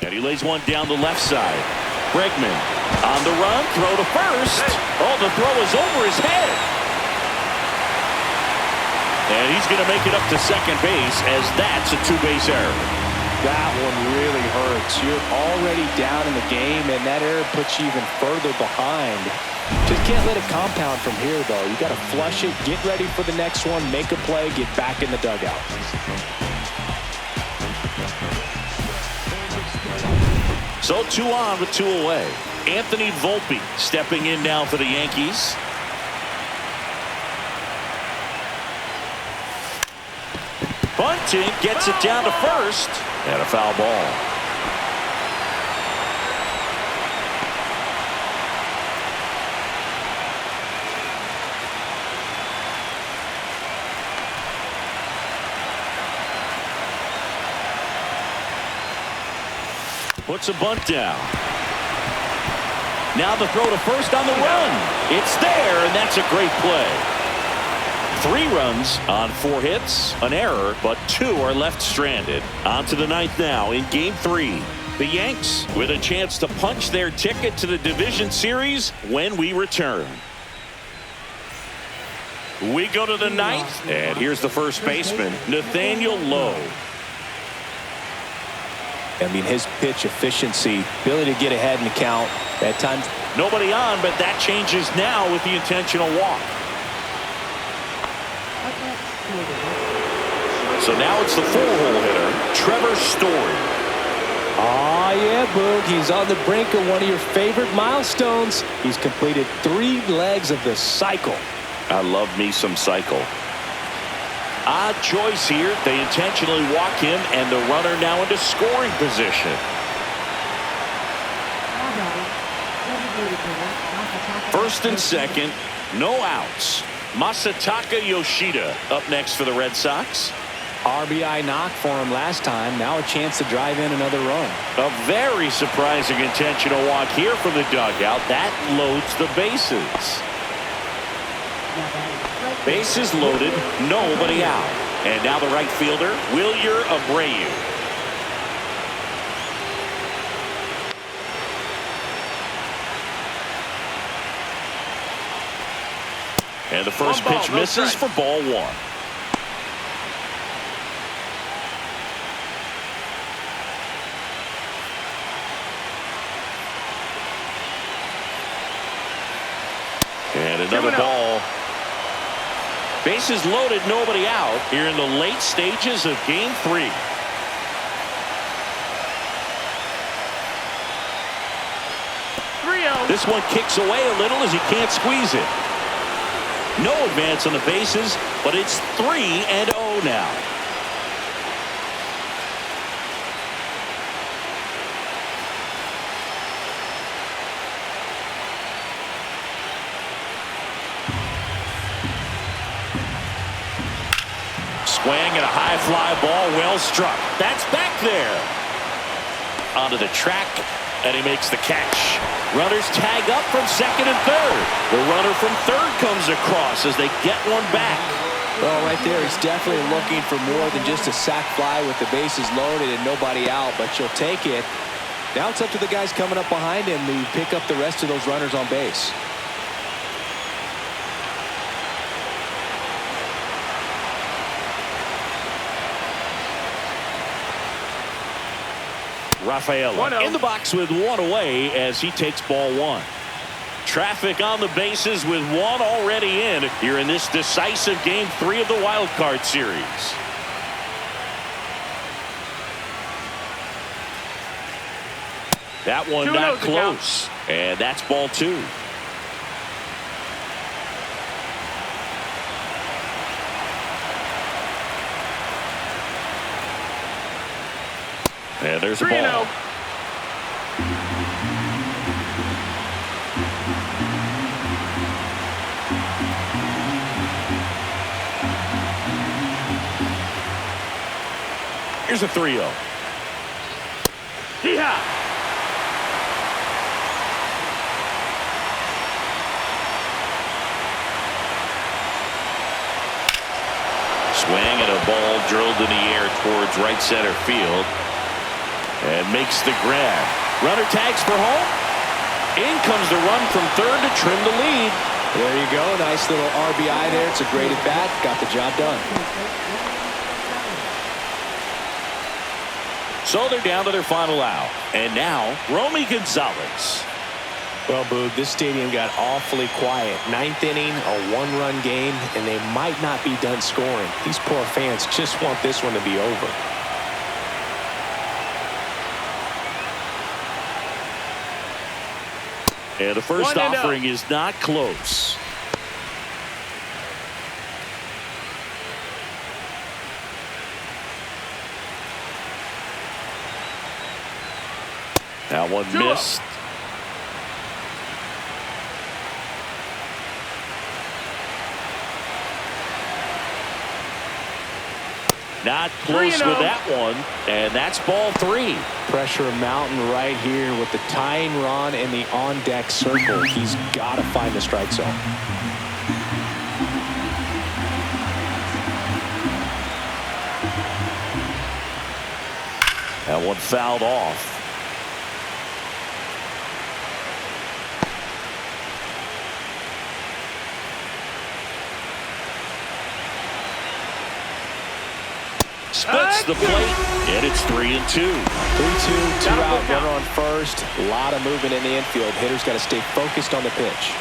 And he lays one down the left side. Bregman on the run, throw to first. Oh, the throw is over his head. And he's going to make it up to second base as that's a two-base error. That one really hurts. You're already down in the game, and that error puts you even further behind. Just can't let it compound from here, though. You got to flush it, get ready for the next one, make a play, get back in the dugout. So 2 on with 2 away. Anthony Volpe stepping in now for the Yankees. Bunting gets it down to first. And a foul ball. Puts a bunt down. Now the throw to first on the run. It's there, and that's a great play. 3 runs on 4 hits, an error, but 2 are left stranded. On to the 9th now in Game 3. The Yanks with a chance to punch their ticket to the division series when we return. We go to the 9th, and here's the first baseman, Nathaniel Lowe. I mean, his pitch efficiency, ability to get ahead in the count at times. Nobody on, but that changes now with the intentional walk. So now it's the 4-hole hitter, Trevor Story. Oh, yeah, Boog. He's on the brink of one of your favorite milestones. He's completed 3 legs of the cycle. I love me some cycle. Odd choice here. They intentionally walk him, and the runner now into scoring position. First and second, no outs. Masataka Yoshida up next for the Red Sox. RBI knock for him last time. Now a chance to drive in another run. A very surprising intentional walk here from the dugout. That loads the bases. Bases loaded, nobody out. And now the right fielder, Wilyer Abreu. And the first pitch misses for ball 1. And another ball. Bases loaded, nobody out here in the late stages of Game 3. This one kicks away a little as he can't squeeze it. No advance on the bases, but it's 3-0 now. Swing and a high fly ball, well struck. That's back there. Onto the track, and he makes the catch. Runners tag up from second and third. The runner from third comes across as they get one back. Well, right there, he's definitely looking for more than just a sac fly with the bases loaded and nobody out, but you'll take it. Now it's up to the guys coming up behind him to pick up the rest of those runners on base. Rafaela in the box with 1 away as he takes ball 1. Traffic on the bases with 1 already in here in this decisive Game 3 of the wild card series. That one not close, and that's ball 2. And there's a ball. Here's a 3-0. Yeehaw! Swing and a ball drilled in the air towards right center field. And makes the grab. Runner tags for home. In comes the run from third to trim the lead. There you go. Nice little RBI there. It's a great at bat. Got the job done. So they're down to their final out. And now, Romy Gonzalez. Well, Boog, this stadium got awfully quiet. Ninth inning, a one-run game, and they might not be done scoring. These poor fans just want this one to be over. And the first offering is not close. That one missed. Not close with that one, and that's ball 3. Pressure mountain right here with the tying run and the on-deck circle. He's got to find the strike zone. That one fouled off. Splits the plate, and it's 3-2. 3-2, 2 out, runner on first. A lot of movement in the infield. Hitters got to stay focused on the pitch.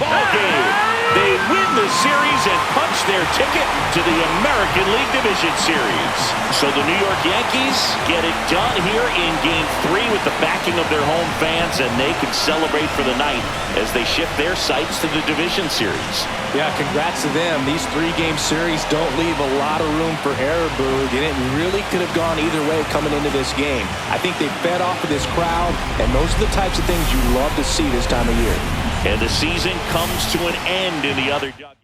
Ball game. They win the series and punch their ticket to the American League Division Series. So the New York Yankees get it done here in Game 3 with the backing of their home fans, and they can celebrate for the night as they shift their sights to the Division Series. Yeah, congrats to them. These 3-game series don't leave a lot of room for error, Boog, and it really could have gone either way coming into this game. I think they fed off of this crowd, and those are the types of things you love to see this time of year. And the season comes to an end in the other dugout.